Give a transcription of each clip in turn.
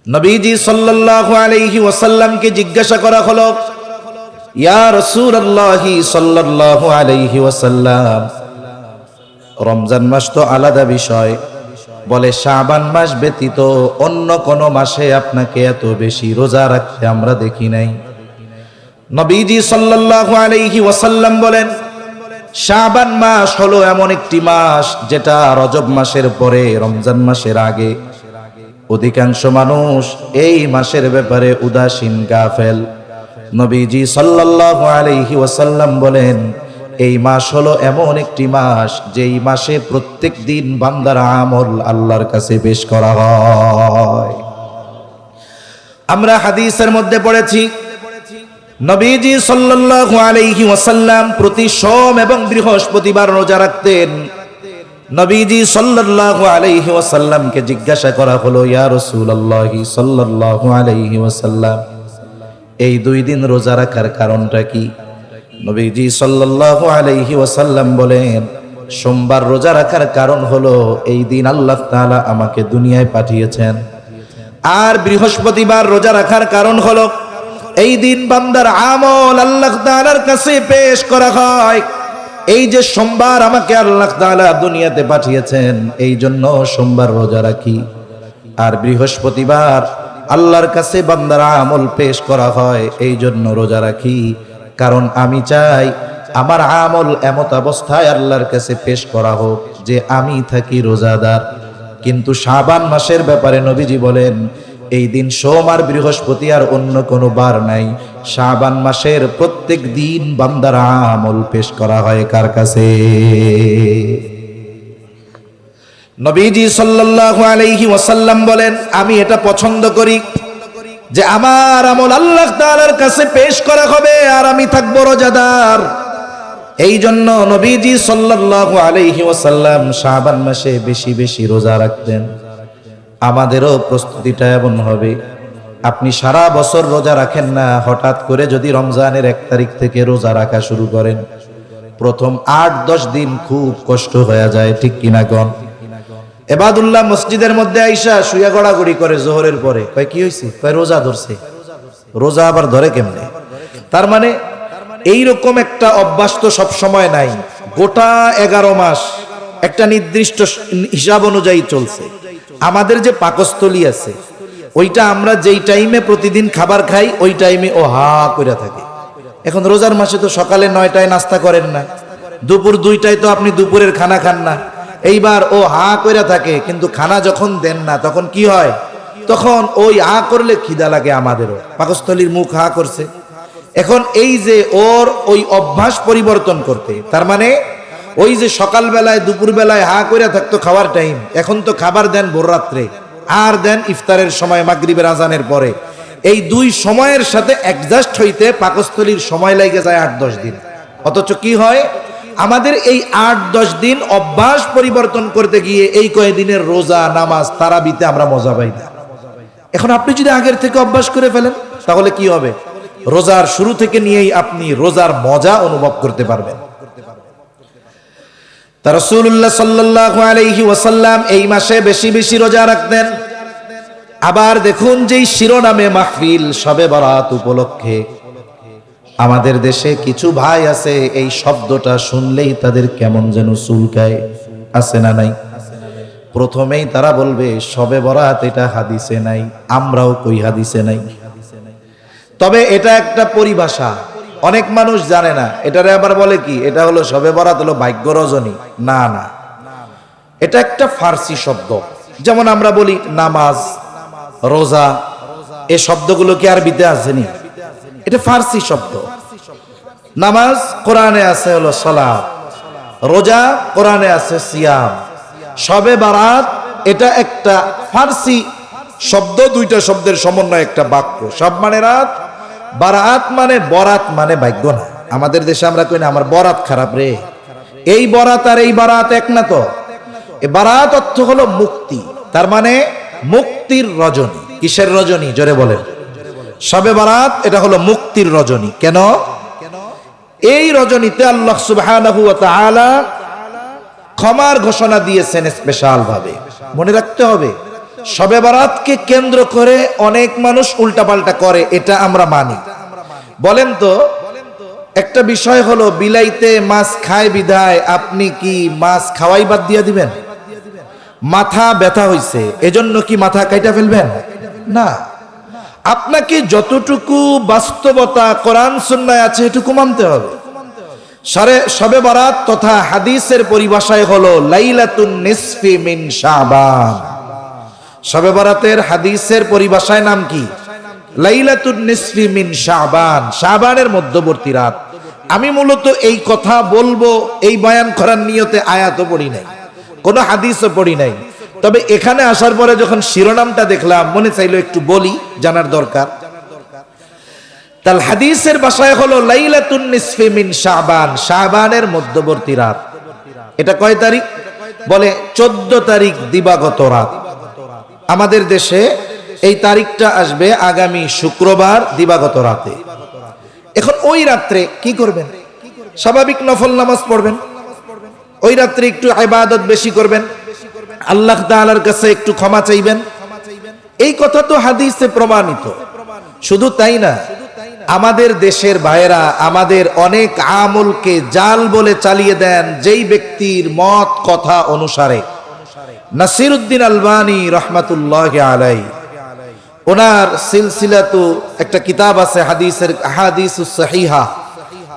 নবীজি সাল্লাল্লাহু আলাইহি ওয়াসাল্লামকে জিজ্ঞাসা করা হলো, ইয়া রাসূলুল্লাহ সাল্লাল্লাহু আলাইহি ওয়াসাল্লাম, রমজান মাস তো আলাদা বিষয়, বলে শাবান মাস ব্যতীত অন্য কোন মাসে আপনাকে এত বেশি রোজা রাখতে আমরা দেখি নাই। নবীজি সাল্লাল্লাহু আলাইহি ওয়াসাল্লাম বলেন, শাবান মাস হলো এমন একটি মাস যেটা রজব মাসের পরে, রমজান মাসের আগে। অধিকাংশ মানুষ এই মাসের ব্যাপারে উদাসীন, গাফেল। নবীজি সাল্লাল্লাহু আলাইহি ওয়াসাল্লাম বলেন, এই মাস হলো এমন একটি মাস যেই মাসে প্রত্যেক দিন বান্দার আমল আল্লাহর কাছে পেশ করা হয়। আমরা হাদিসের মধ্যে পড়েছি, নবীজি সাল্লাল্লাহু আলাইহি ওয়াসাল্লাম প্রতি সোম এবং বৃহস্পতিবার রোজা রাখতেন। নবীজি সাল্লাল্লাহু আলাইহি ওয়াসাল্লামকে জিজ্ঞাসা করা হলো, ইয়া রাসূলুল্লাহ সাল্লাল্লাহু আলাইহি ওয়াসাল্লাম, এই দুই দিন রোজা রাখার কারণটা কি? নবীজি সাল্লাল্লাহু আলাইহি ওয়াসাল্লাম বলেন, সোমবার রোজা রাখার কারণ হলো এই দিন আল্লাহ তাআলা আমাকে দুনিয়ায় পাঠিয়েছেন। আর বৃহস্পতিবার রোজা রাখার কারণ হলো এই দিন বান্দার আমল আল্লাহ তাআলার কাছে পেশ করা হয়। এই যে সোমবার আমাকে আল্লাহ তাআলা দুনিয়াতে পাঠিয়েছেন, এই জন্য সোমবার রোজা রাখি। আর বৃহস্পতিবার আল্লাহর কাছে বান্দার আমল পেশ করা হয়, এই জন্য রোজা রাখি। কারণ আমি চাই আমার আমল এমত অবস্থায় আল্লাহর কাছে পেশ করা হোক যে আমি থাকি রোজাদার। কিন্তু শাবান মাসের ব্যাপারে নবীজি বলেন, এই দিন সোম আর বৃহস্পতি আর অন্য কোনো বার নাই। শাবান মাসের প্রত্যেক দিন বান্দার আমল পেশ করা হয় কার কাছে? নবীজি সাল্লাল্লাহু আলাইহি ওয়াসাল্লাম বলেন, আমি এটা পছন্দ করি যে আমার আমল আল্লাহ তাআলার কাছে পেশ করা হবে আর আমি থাকবো রোজাদার। এই জন্য নবীজি সাল্লাল্লাহু আলাইহি ওয়াসাল্লাম শাবান মাসে বেশি বেশি রোজা রাখতেন। আমাদেরও প্রস্তুতিটা এমন হবে, আপনি সারা বছর রোজা রাখেন না, হঠাৎ করে যদি রমজানের 1 তারিখ থেকে রোজা রাখা শুরু করেন, প্রথম 8-10 দিন খুব কষ্ট হয়ে যায়, ঠিক কিনা গণ? এবাদুল্লাহ মসজিদের মধ্যে আইসা শুয়া গড়াগড়ি করে জোহরের পরে, কয় কি হয়েছে? কয় রোজা ধরছে। রোজা আবার ধরে কেমনে? তার মানে এইরকম একটা অভ্যাস তো সব সময় নাই, গোটা 11 মাস একটা নির্দিষ্ট হিসাব অনুযায়ী চলছে। আমাদের যে পাকস্থলী আছে, ওইটা আমরা যেই টাইমে প্রতিদিন খাবার খাই ওই টাইমে ও হা করে থাকে। এখন রোজার মাসে তো সকালে 9টায় নাস্তা করেন না, দুপুর 2টায় তো আপনি দুপুরের খানা খান না। এইবার ও হা করে থাকে, কিন্তু খানা যখন দেন না তখন কি হয়? তখন ওই হা করলে খিদা লাগে। আমাদেরও পাকস্থলীর মুখ হা করছে। এখন এই যে ওর ওই অভ্যাস পরিবর্তন করতে, তার মানে ওই যে সকাল বেলায় দুপুর বেলায় হা করে থাকতো খাওয়ার টাইম, এখন তো খাবার দেন ভোর রাত্রে আর দেন ইফতারের সময়, মাগরিবের আজানের পরে। এই দুই সময়ের সাথে অ্যাডজাস্ট হইতে পাকস্থলীর সময় লাগে যায় 8-10 দিন। অথচ কি হয়, আমাদের এই 8-10 দিন অভ্যাস পরিবর্তন করতে গিয়ে এই কয়েকদিনের রোজা, নামাজ, তারাবিতে আমরা মজা পাই না। এখন আপনি যদি আগের থেকে অভ্যাস করে ফেলেন, তাহলে কি হবে? রোজার শুরু থেকে নিয়েই আপনি রোজার মজা অনুভব করতে পারবেন। তা রাসূলুল্লাহ সাল্লাল্লাহু আলাইহি ওয়াসাল্লাম এই মাসে বেশি বেশি রোজা রাখতেন। আবার দেখুন, যেই শিরোনামে মাহফিল শবে বরাত উপলক্ষে, আমাদের দেশে কিছু ভাই আছে এই শব্দটা শুনলেই তাদের কেমন যেন চুলকায়, আছে না নাই? প্রথমেই তারা বলবে শবে বরাত এটা হাদিসে নাই, আমরাও কই হাদিসে নাই। তবে এটা একটা পরিভাষা, অনেক মানুষ জানে না। এটারে আবার বলে কি, এটা হলো শবে বরাত হলো ভাগ্য রজনী। না না, এটা একটা ফার্সি শব্দ। যেমন আমরা বলি নামাজ, রোজা, এই শব্দগুলো কি আরবিতে আসেনি? এটা ফার্সি শব্দ। নামাজ কোরআনে আছে হলো সালাত, রোজা কোরআনে আছে সিয়াম। শবে বরাত এটা একটা ফার্সি শব্দ, দুইটা শব্দের সমন্বয় একটা বাক্য। সব মানে রাত, বারাত মানে বরাত মানে ভাগ্য না। আমাদের দেশে আমরা কই না আমার বরাত খারাপ রে, এই বরাত আর এই বারাত এক না তো। এই বারাত অর্থ হলো মুক্তি, তার মানে মুক্তির রজনী। কিসের রজনী? জোরে বলেন। শবে বরাত এটা হলো মুক্তির রজনী। কেন? এই রজনীতে আল্লাহ সুবহানাহু ওয়া তাআলা ক্ষমার ঘোষণা দিয়েছেন স্পেশাল ভাবে। মনে রাখতে হবে, শবে বরাতকে কেন্দ্র করে অনেক মানুষ উল্টাপাল্টা করে, এটা আমরা মানি। বলেন তো, একটা বিষয় হলো বিলাইতে মাছ খায় বিধায় আপনি কি মাছ খাওয়াই বাদ দিয়ে দিবেন? মাথা ব্যথা হইছে এজন্য কি মাথা কাইটা ফেলবেন? না, আপনাকে যতটুকু বাস্তবতা কোরআন সুন্নায় আছে এটুকু মানতে হবে। শবে বরাত তথা হাদিসের পরিভাষায় হলো লাইলাতুন নিসফি মিন শাবান। শবে বরাতের হাদিসের পরিভাষায় নাম কি? লাইলাতুন নিসফি মিন শাবান, শাবানের মধ্যবর্তী রাত। আমি মূলত এই কথা বলবো এই বয়ান করার নিয়তে আয়াতও পড়ি নাই, কোনো হাদিসও পড়ি নাই। তবে এখানে আসার পরে যখন শিরোনামটা দেখলাম মনে চাইলো একটু বলি, জানার দরকার। তাল হাদিসের ভাষায় হলো লাইলাতুন নিসফি মিন শাবান, শাবানের মধ্যবর্তী রাত। এটা কয় তারিখ? বলে 14 তারিখ দিবাগত রাত। আমাদের দেশে এই তারিখটা আসবে আগামী শুক্রবার দিবাগত রাতে। এখন ওই রাত্রে কি করবেন? স্বাভাবিক নফল নামাজ পড়বেন, ওই রাত্রে একটু ইবাদত বেশি করবেন, আল্লাহ তাআলার কাছে একটু ক্ষমা চাইবেন। এই কথা তো হাদিসে প্রমাণিত। শুধু তাই না, আমাদের দেশের ভাইয়েরা আমাদের অনেক আমলকে জাল বলে চালিয়ে দেন যেই ব্যক্তির মত কথা অনুসারে। নাসিরউদ্দিন আলবানী রহমাতুল্লাহি আলাইহি, ওনার সিলসিলাতু একটা কিতাব আছে হাদিসের, আহাদিসুস সহিহা।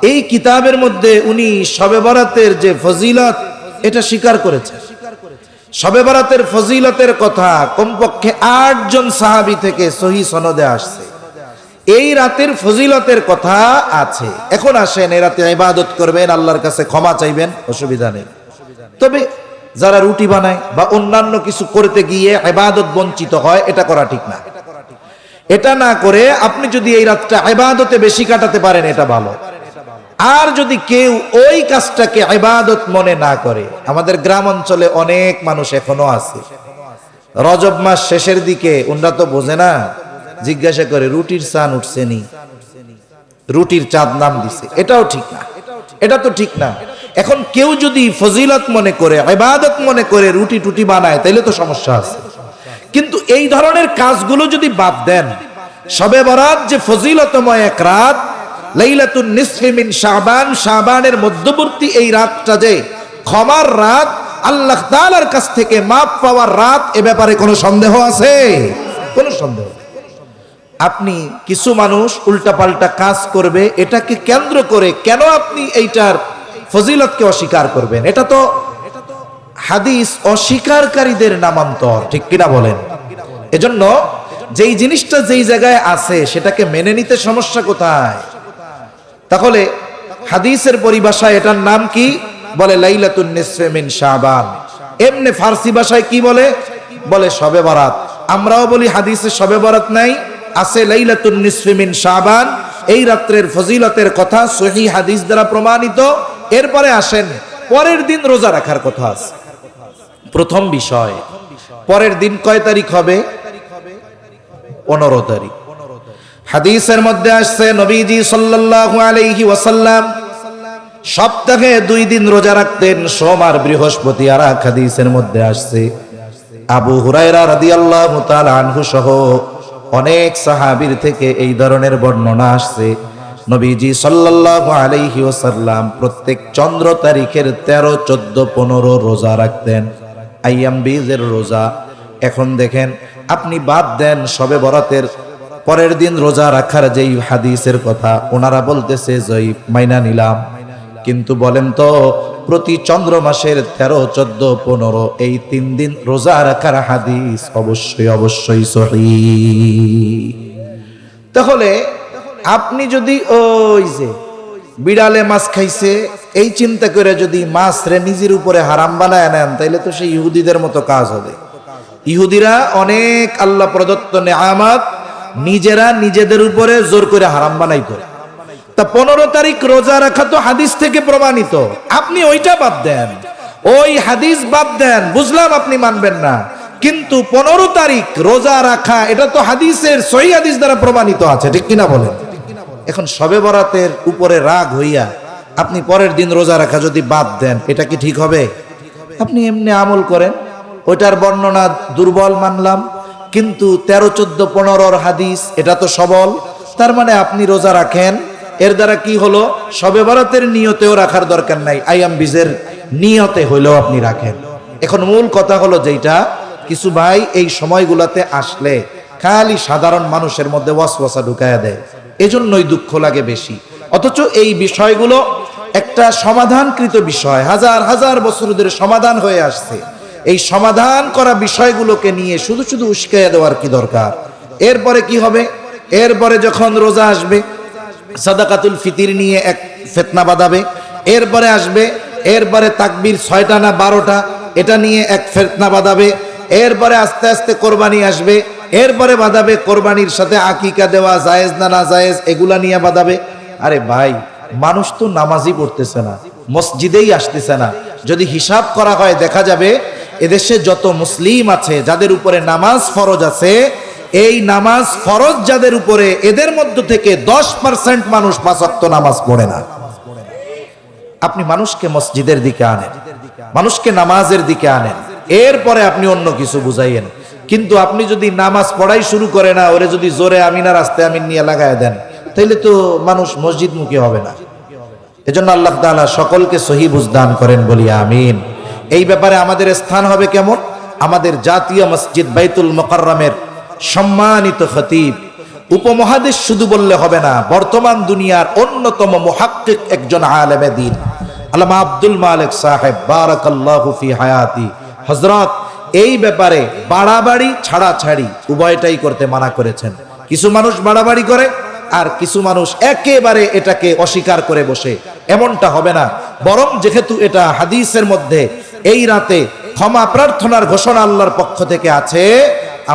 এই কিতাবের মধ্যে উনি শবে বরাতের যে ফজিলত এটা স্বীকার করেছেন। শবে বরাতের ফজিলতের কথা কমপক্ষে 8 জন সাহাবী থেকে সহিহ সনদে আসছে। এই রাতের ফজিলতের কথা আছে। এখন আসেন, এই রাতে ইবাদত করবেন, আল্লাহর কাছে ক্ষমা চাইবেন, অসুবিধা নেই। তবে যারা রুটি বানায় বা অন্যান্য কিছু করতে গিয়ে ইবাদত বঞ্চিত হয়, এটা করা ঠিক না। এটা না করে আপনি যদি এই রাতটা ইবাদতে বেশি কাটাতে পারেন এটা ভালো। আর যদি কেউ ওই কাজটাকে ইবাদত মনে না করে, আমাদের গ্রাম অঞ্চলে অনেক মানুষ এখনো আছে, রজব মাস শেষের দিকে ওনারা তো বোঝে না, জিজ্ঞাসা করে রুটির চাঁদ উঠছেনি, রুটির চাঁদ নাম দিছে। এটাও ঠিক না, এটা তো ঠিক না। এখন কেউ যদি ফজিলত মনে করে, ইবাদত মনে করে রুটি টুটি বানায়, তাইলে তো সমস্যা আছে। কিন্তু এই ধরনের কাজগুলো যদি বাদ দেন, শবে বরাত যে ফজিলতময় এক রাত, লাইলাতুন নিসফি মিন শাবান, শাবানের মধ্যবর্তী এই রাতটা যে ক্ষমার রাত, আল্লাহ তাআলার কাছ থেকে মাফ পাওয়ার রাত, এ ব্যাপারে কোনো সন্দেহ আছে? কোনো সন্দেহ। আপনি কিছু মানুষ উল্টাপাল্টা কাজ করবে, এটাকে কেন্দ্র করে কেন আপনি এইটার ফজিলতকে অস্বীকার করবেন? এটা তো হাদিস অস্বীকারীদের নামান্তর, ঠিক কিনা বলেন? এজন্য যেই জিনিসটা যেই জায়গায় আছে সেটাকে মেনে নিতে সমস্যা কোথায়? তাহলে হাদিসের পরিভাষায় এটার নাম কি? বলে লাইলাতুন নিসফি মিন শাবান। এমনি ফার্সি ভাষায় কি বলে? বলে শবে বরাত। আমরাও বলি হাদিসে শবে বরাত নাই, আছে লাইলাতুন নিসফি মিন শাবান। এই রাত্রের ফজিলতের কথা সহিহ হাদিস দ্বারা প্রমাণিত। এরপরে আসেন, পরের দিন রোজা রাখার কথা আছে। প্রথম বিষয়, পরের দিন কয় তারিখ হবে? 15 তারিখ। হাদিসের মধ্যে আসছে নবীজি সাল্লাল্লাহু আলাইহি ওয়াসাল্লাম সপ্তাহে 2 দিন রোজা রাখতেন, সোম আর বৃহস্পতি। আর এক হাদিসের মধ্যে আসছে আবু হুরায়রা রাদিয়াল্লাহু তাআলা আনহু সহ অনেক সাহাবীর থেকে এই ধরনের বর্ণনা আসছে, নবীজি সাল্লাল্লাহু আলাইহি ওয়াসাল্লাম প্রত্যেক চন্দ্র তারিখের 13, 14, 15 রোজা রাখতেন, আইয়াম বীজের রোজা। এখন দেখেন, আপনি বাদ দেন শবে বরাতের পরের দিন রোজা রাখার যেই হাদিসের কথা, ওনারা বলতেছে জয়ীফ, মাইনা নিলাম। কিন্তু বলেন তো, প্রতি চন্দ্র মাসের 13, 14, 15 এই 3 দিন রোজা রাখার হাদিস অবশ্যই সহিহ। তাহলে আপনি যদি ওই যে বিড়ালে মাছ খাইছে এই চিন্তা করে যদি মাছ রে নিজের উপরে হারাম বানায় নেন, তাইলে তো সেই ইহুদিদের মতো কাজ হবে। ইহুদিরা অনেক আল্লাহ প্রদত্ত নেয়ামত নিজেরা নিজেদের উপরে জোর করে হারাম বানাইতো। তা 15 তারিখ রোজা রাখা তো হাদিস থেকে প্রমাণিত, আপনি ওইটা বাদ দেন, ওই হাদিস বাদ দেন। বুঝলাম আপনি মানবেন না, কিন্তু 15 তারিখ রোজা রাখা এটা তো হাদিসের সহিহ হাদিস দ্বারা প্রমাণিত আছে, ঠিক কিনা বলেন? এখন শবে বরাতের উপরে রাগ হইয়া আপনি পরের দিন রোজা রাখা যদি বাদ দেন, এটা কি ঠিক হবে? আপনি এমনি আমল করেন, ওইটার বর্ণনা দুর্বল মানলাম, কিন্তু 13, 14, 15 হাদিস এটা তো সবল। তার মানে আপনি রোজা রাখেন, এর দ্বারা কি হলো? শবে বরাতের নিয়তেও রাখার দরকার নাই, আইয়াম বীজের নিয়তে হইলেও আপনি রাখেন। এখন মূল কথা হলো যেটা, কিছু ভাই এই সময়গুলোতে আসলে খালি সাধারণ মানুষের মধ্যে ওয়াসওয়াসা ঢুকায়া দেয়, এজন্যই দুঃখ লাগে বেশি। অথচ এই বিষয়গুলো একটা সমাধানকৃত বিষয়, হাজার হাজার বছর ধরে সমাধান হয়ে আসছে। এই সমাধান করা বিষয়গুলোকে নিয়ে শুধু শুধু উস্কাইয়া দেওয়ার কি দরকার? এরপরে কি হবে? এরপরে যখন রোজা আসবে, সাদাকাতুল ফিতির নিয়ে এক ফিতনা বাঁধাবে। এরপরে আসবে, এরপরে তাকবীর 6টা না 12টা, এটা নিয়ে এক ফিতনা বাঁধাবে। এরপরে আস্তে আস্তে কোরবানি আসবে, এরপরে বাঁধাবে কোরবানির সাথে আকিকা দেওয়া জায়েজ না না জায়েজ, এগুলা নিয়ে বাঁধাবে। আরে ভাই, মানুষ তো নামাজই পড়তেছে না, মসজিদেই আসতেছে না। যদি হিসাব করা হয় দেখা যাবে এদেশে যত মুসলিম আছে যাদের উপরে নামাজ ফরজ আছে, এই নামাজ ফরজ যাদের উপরে, এদের মধ্য থেকে 10% মানুষ 5 ওয়াক্ত নামাজ পড়ে না। আপনি মানুষকে মসজিদের দিকে আনেন, মানুষকে নামাজের দিকে আনেন, এরপরে আপনি অন্য কিছু বুঝাইয়েন। কিন্তু আপনি যদি নামাজ পড়াই শুরু করে না, ওরে যদি জোরে আমিনা রাস্তায় আমিন নিয়ে লাগায় দেন, তাইলে তো মানুষ মসজিদ মুখী হবে না। এজন্য আল্লাহ তাআলা সকলকে সহি বুঝদান করেন, বলি আমিন। এই ব্যাপারে আমাদের স্থান হবে কেমন? আমাদের জাতীয় মসজিদ বাইতুল মুকাররমের সম্মানিত খতিব, উপমহাদেশ শুধু বললে হবে না, বর্তমান দুনিয়ার অন্যতম মুহাক্কিক একজন আলেমে দ্বীন আল্লামা আব্দুল মালিক সাহেব বারাকাল্লাহু ফি হায়াতি হযরত এই ব্যাপারে বাড়াবাড়ি ছাড়াছাড়ি উভয়টাই করতে মানা করেছেন। কিছু মানুষ বাড়াবাড়ি করে, আর কিছু মানুষ একেবারে এটাকে অস্বীকার করে বসে। এমনটা হবে না, বরং যেহেতু এটা হাদিসের মধ্যে এই রাতে ক্ষমা প্রার্থনার ঘোষণা আল্লাহর পক্ষ থেকে আছে,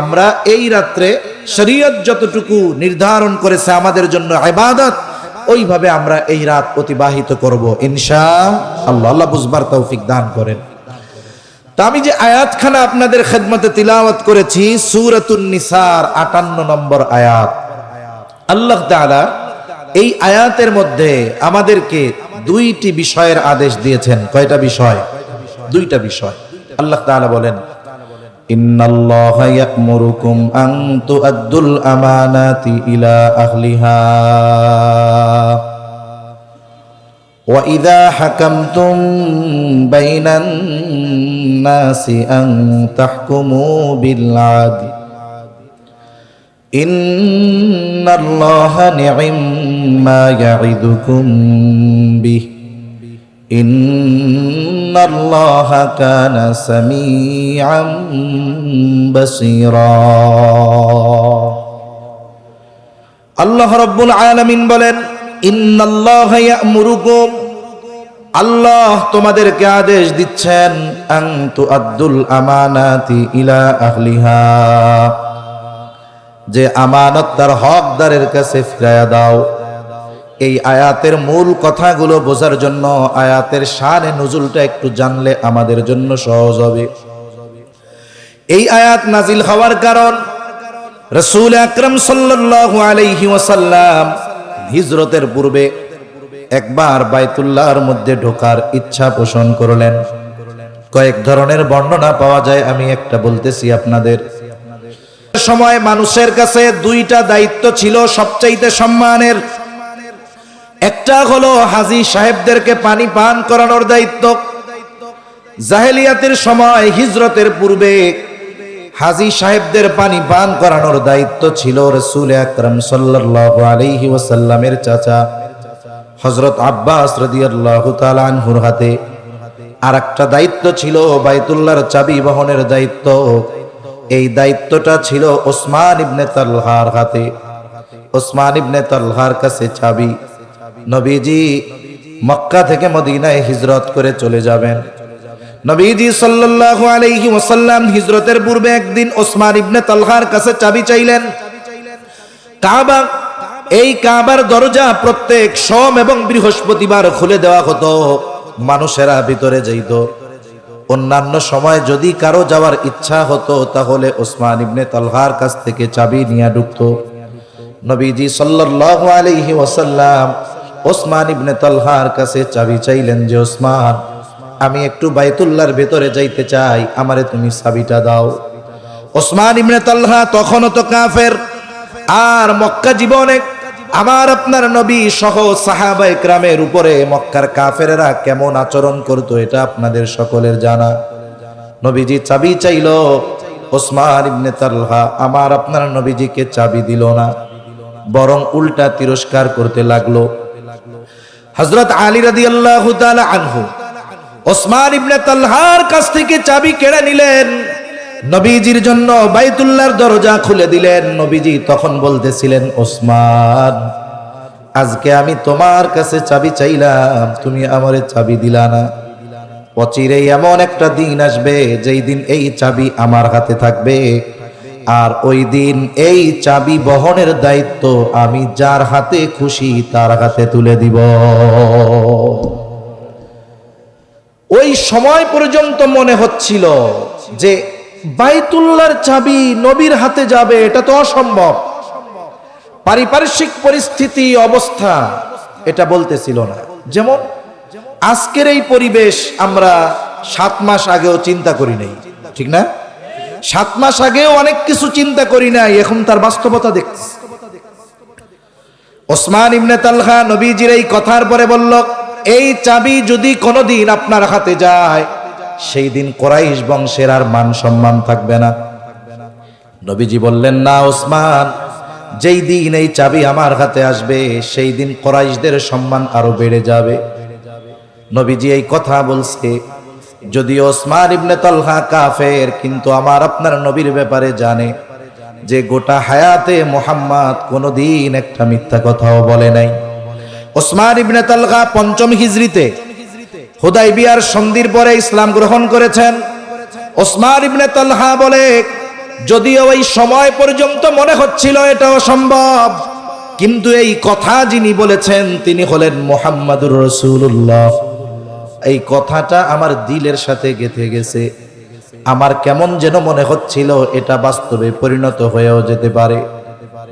আমরা এই রাত্রে শরীয়ত যতটুকু নির্ধারণ করেছে আমাদের জন্য ইবাদত, ওইভাবে আমরা এই রাত অতিবাহিত করব ইনশাআল্লাহ। আল্লাহ বুঝবার তৌফিক দান করেন। তা আমি যে আয়াতখানা আপনাদের খেদমতে তিলাওয়াত করেছি, সূরাতুন নিসার 58 নম্বর আয়াত। আল্লাহ তাআলা এই আয়াতের মধ্যে আমাদেরকে 2টি বিষয়ের আদেশ দিয়েছেন। কয়টা বিষয়? 2টা বিষয়। আল্লাহ তাআলা বলেন, ইন্নাল্লাহা ইয়া'মুরুকুম আন তু'আদ্দুল আমানাতি ইলা আহলিহা ওয়া ইযা হাকামতুম বাইনান নাসি আন তাহকুমু বিল আদল ইন্নাল্লাহা নি'ম্মা ইয়া'iদুকুম বিহি ইন্নাল্লাহা কানা সামিআম বাসীরা। আল্লাহ রাব্বুল আলামিন বলেন, ইন্নাল্লাহা ইয়া'মুরুকুম, আল্লাহ তোমাদেরকে আদেশ দিচ্ছেন, আন তুআদ্দুল আমানাতি ইলা আহলিহা, যে আমানত তার হকদারের কাছে ফিরায়া দাও। এই আয়াতের মূল কথাগুলো বোঝার জন্য আয়াতের শানে নুজুলটা একটু জানলে আমাদের জন্য সহজ হবে। এই আয়াত নাজিল হওয়ার কারণ, রাসূল আকরাম সাল্লাল্লাহু আলাইহি ওয়াসাল্লাম হিজরতের পূর্বে একবার বাইতুল্লাহর মধ্যে ঢোকার ইচ্ছা পোষণ করলেন। কয়েক ধরনের বর্ণনা পাওয়া যায়, আমি একটা বলতেছি আপনাদের। সময় মানুষের কাছে 2টা দায়িত্ব ছিল সবচাইতে সম্মানের। একটা হলো হাজী সাহেবদেরকে পানি পান করানোর দায়িত্ব। জাহেলিয়াতের সময় হিজরতের পূর্বে হাজী সাহেবদের পানি পান করানোর দায়িত্ব ছিল রাসূল আকরাম সাল্লাল্লাহু আলাইহি ওয়াসাল্লামের চাচা হযরত আব্বাস রাদিয়াল্লাহু তাআলা আনহুর হাতে। আর একটা দায়িত্ব ছিল বাইতুল্লাহর চাবি বহনের দায়িত্ব। এই দায়িত্বটা ছিল ওসমান ইবনে তালহার হাতে। ওসমান ইবনে তালহার কাছে চাবি। নবীজি মক্কা থেকে মদিনায় হিজরত করে চলে যাবেন। নবীজি সাল্লাল্লাহু আলাইহি ওয়াসাল্লাম হিজরতের পূর্বে একদিন ওসমান ইবনে তালহার কাছে চাবি চাইলেন। কাবা, এই কাবার দরজা প্রত্যেক সোম এবং বৃহস্পতিবার খুলে দেওয়া হতো, মানুষেরা ভিতরে যাইত। অন্যান্য সময় যদি কারো যাওয়ার ইচ্ছা হতো তাহলে ওসমান ইবনে তালহার কাছ থেকে চাবি নিয়ে ঢুকতো। নবীজি সাল্লাল্লাহু আলাইহি ওয়াসাল্লাম ওসমান ইবনে তালহার কাছে চাবি চাইলেন যে, ওসমান, আমি একটু বাইতুল্লাহর ভেতরে যাইতে চাই, আমারে তুমি চাবিটা দাও। ওসমান ইবনে তালহা তখনও তো কাফের, আর মক্কা জীবনে আমার আপনার নবী সহ সাহাবায়ে কেরামের উপরে মক্কার কাফেরেরা কেমন আচরণ করতো এটা আপনাদের সকলের জানা। নবীজি চাবি চাইলো, ওসমান ইবনে তালহা আমার আপনার নবীজিকে চাবি দিল না, বরং উল্টা তিরস্কার করতে লাগলো। হযরত আলী রাদিয়াল্লাহু তাআলা আনহু ওসমান ইবনে তালহার কাছ থেকে চাবি কেড়ে নিলেন, নবীজির জন্য বাইতুল্লাহর দরজা খুলে দিলেন। নবীজি তখন বলতেছিলেন, ওসমান, আজকে আমি তোমার কাছে চাবি চাইলাম, তুমি আমারে চাবি দিলা না। অচিরেই এমন একটা দিন আসবে যেই দিন এই চাবি আমার হাতে থাকবে, আর ওই দিন এই চাবি বহনের দায়িত্ব আমি যার হাতে খুশি তার হাতে তুলে দিব। ওই সময় পর্যন্ত মনে হচ্ছিল যে বাইতুল্লাহর চাবি নবীর হাতে যাবে, এটা তো অসম্ভব। পারিপার্শ্বিক পরিস্থিতি অবস্থা এটা বলতেছিল না। যেমন আজকের এই পরিবেশ আমরা 7 মাস আগেও চিন্তা করি নাই, ঠিক না? 7 মাস আগেও অনেক কিছু চিন্তা করি নাই, এখন তার বাস্তবতা দেখছি। ওসমান ইবনে তালহা নবীজির এই কথার পরে বলল, এই চাবি যদি কোনোদিন আপনার হাতে যায়, সেই দিন কুরাইশ বংশের আর মান সম্মান থাকবে না। নবীজি বললেন, না ওসমান, যেই দিন এই চাবি আমার হাতে আসবে সেই দিন কুরাইশদের সম্মান আরো বেড়ে যাবে। নবীজি এই কথা বলছে, যদিও ওসমান ইবনে তালহা কাফের, কিন্তু আমার আপনার নবীর ব্যাপারে জানে যে গোটা হায়াতে মুহাম্মদ কোনোদিন একটা মিথ্যা কথাও বলে নাই। ওসমান ইবনে তালহা 5ম হিজরিতে হুদাইবিয়ার সন্ধির পরে ইসলাম গ্রহণ করেছেন। ওসমান ইবনে তালহা বলে, যদিও ওই সময় পর্যন্ত মনে হচ্ছিল এটা অসম্ভব, কিন্তু এই কথা যিনি বলেছেন তিনি হলেন মুহাম্মাদুর রাসূলুল্লাহ। এই কথাটা আমার দিলের সাথে গেঁথে গেছে। আমার কেমন যেন মনে হচ্ছিল এটা বাস্তবে পরিণত হয়েও যেতে পারে।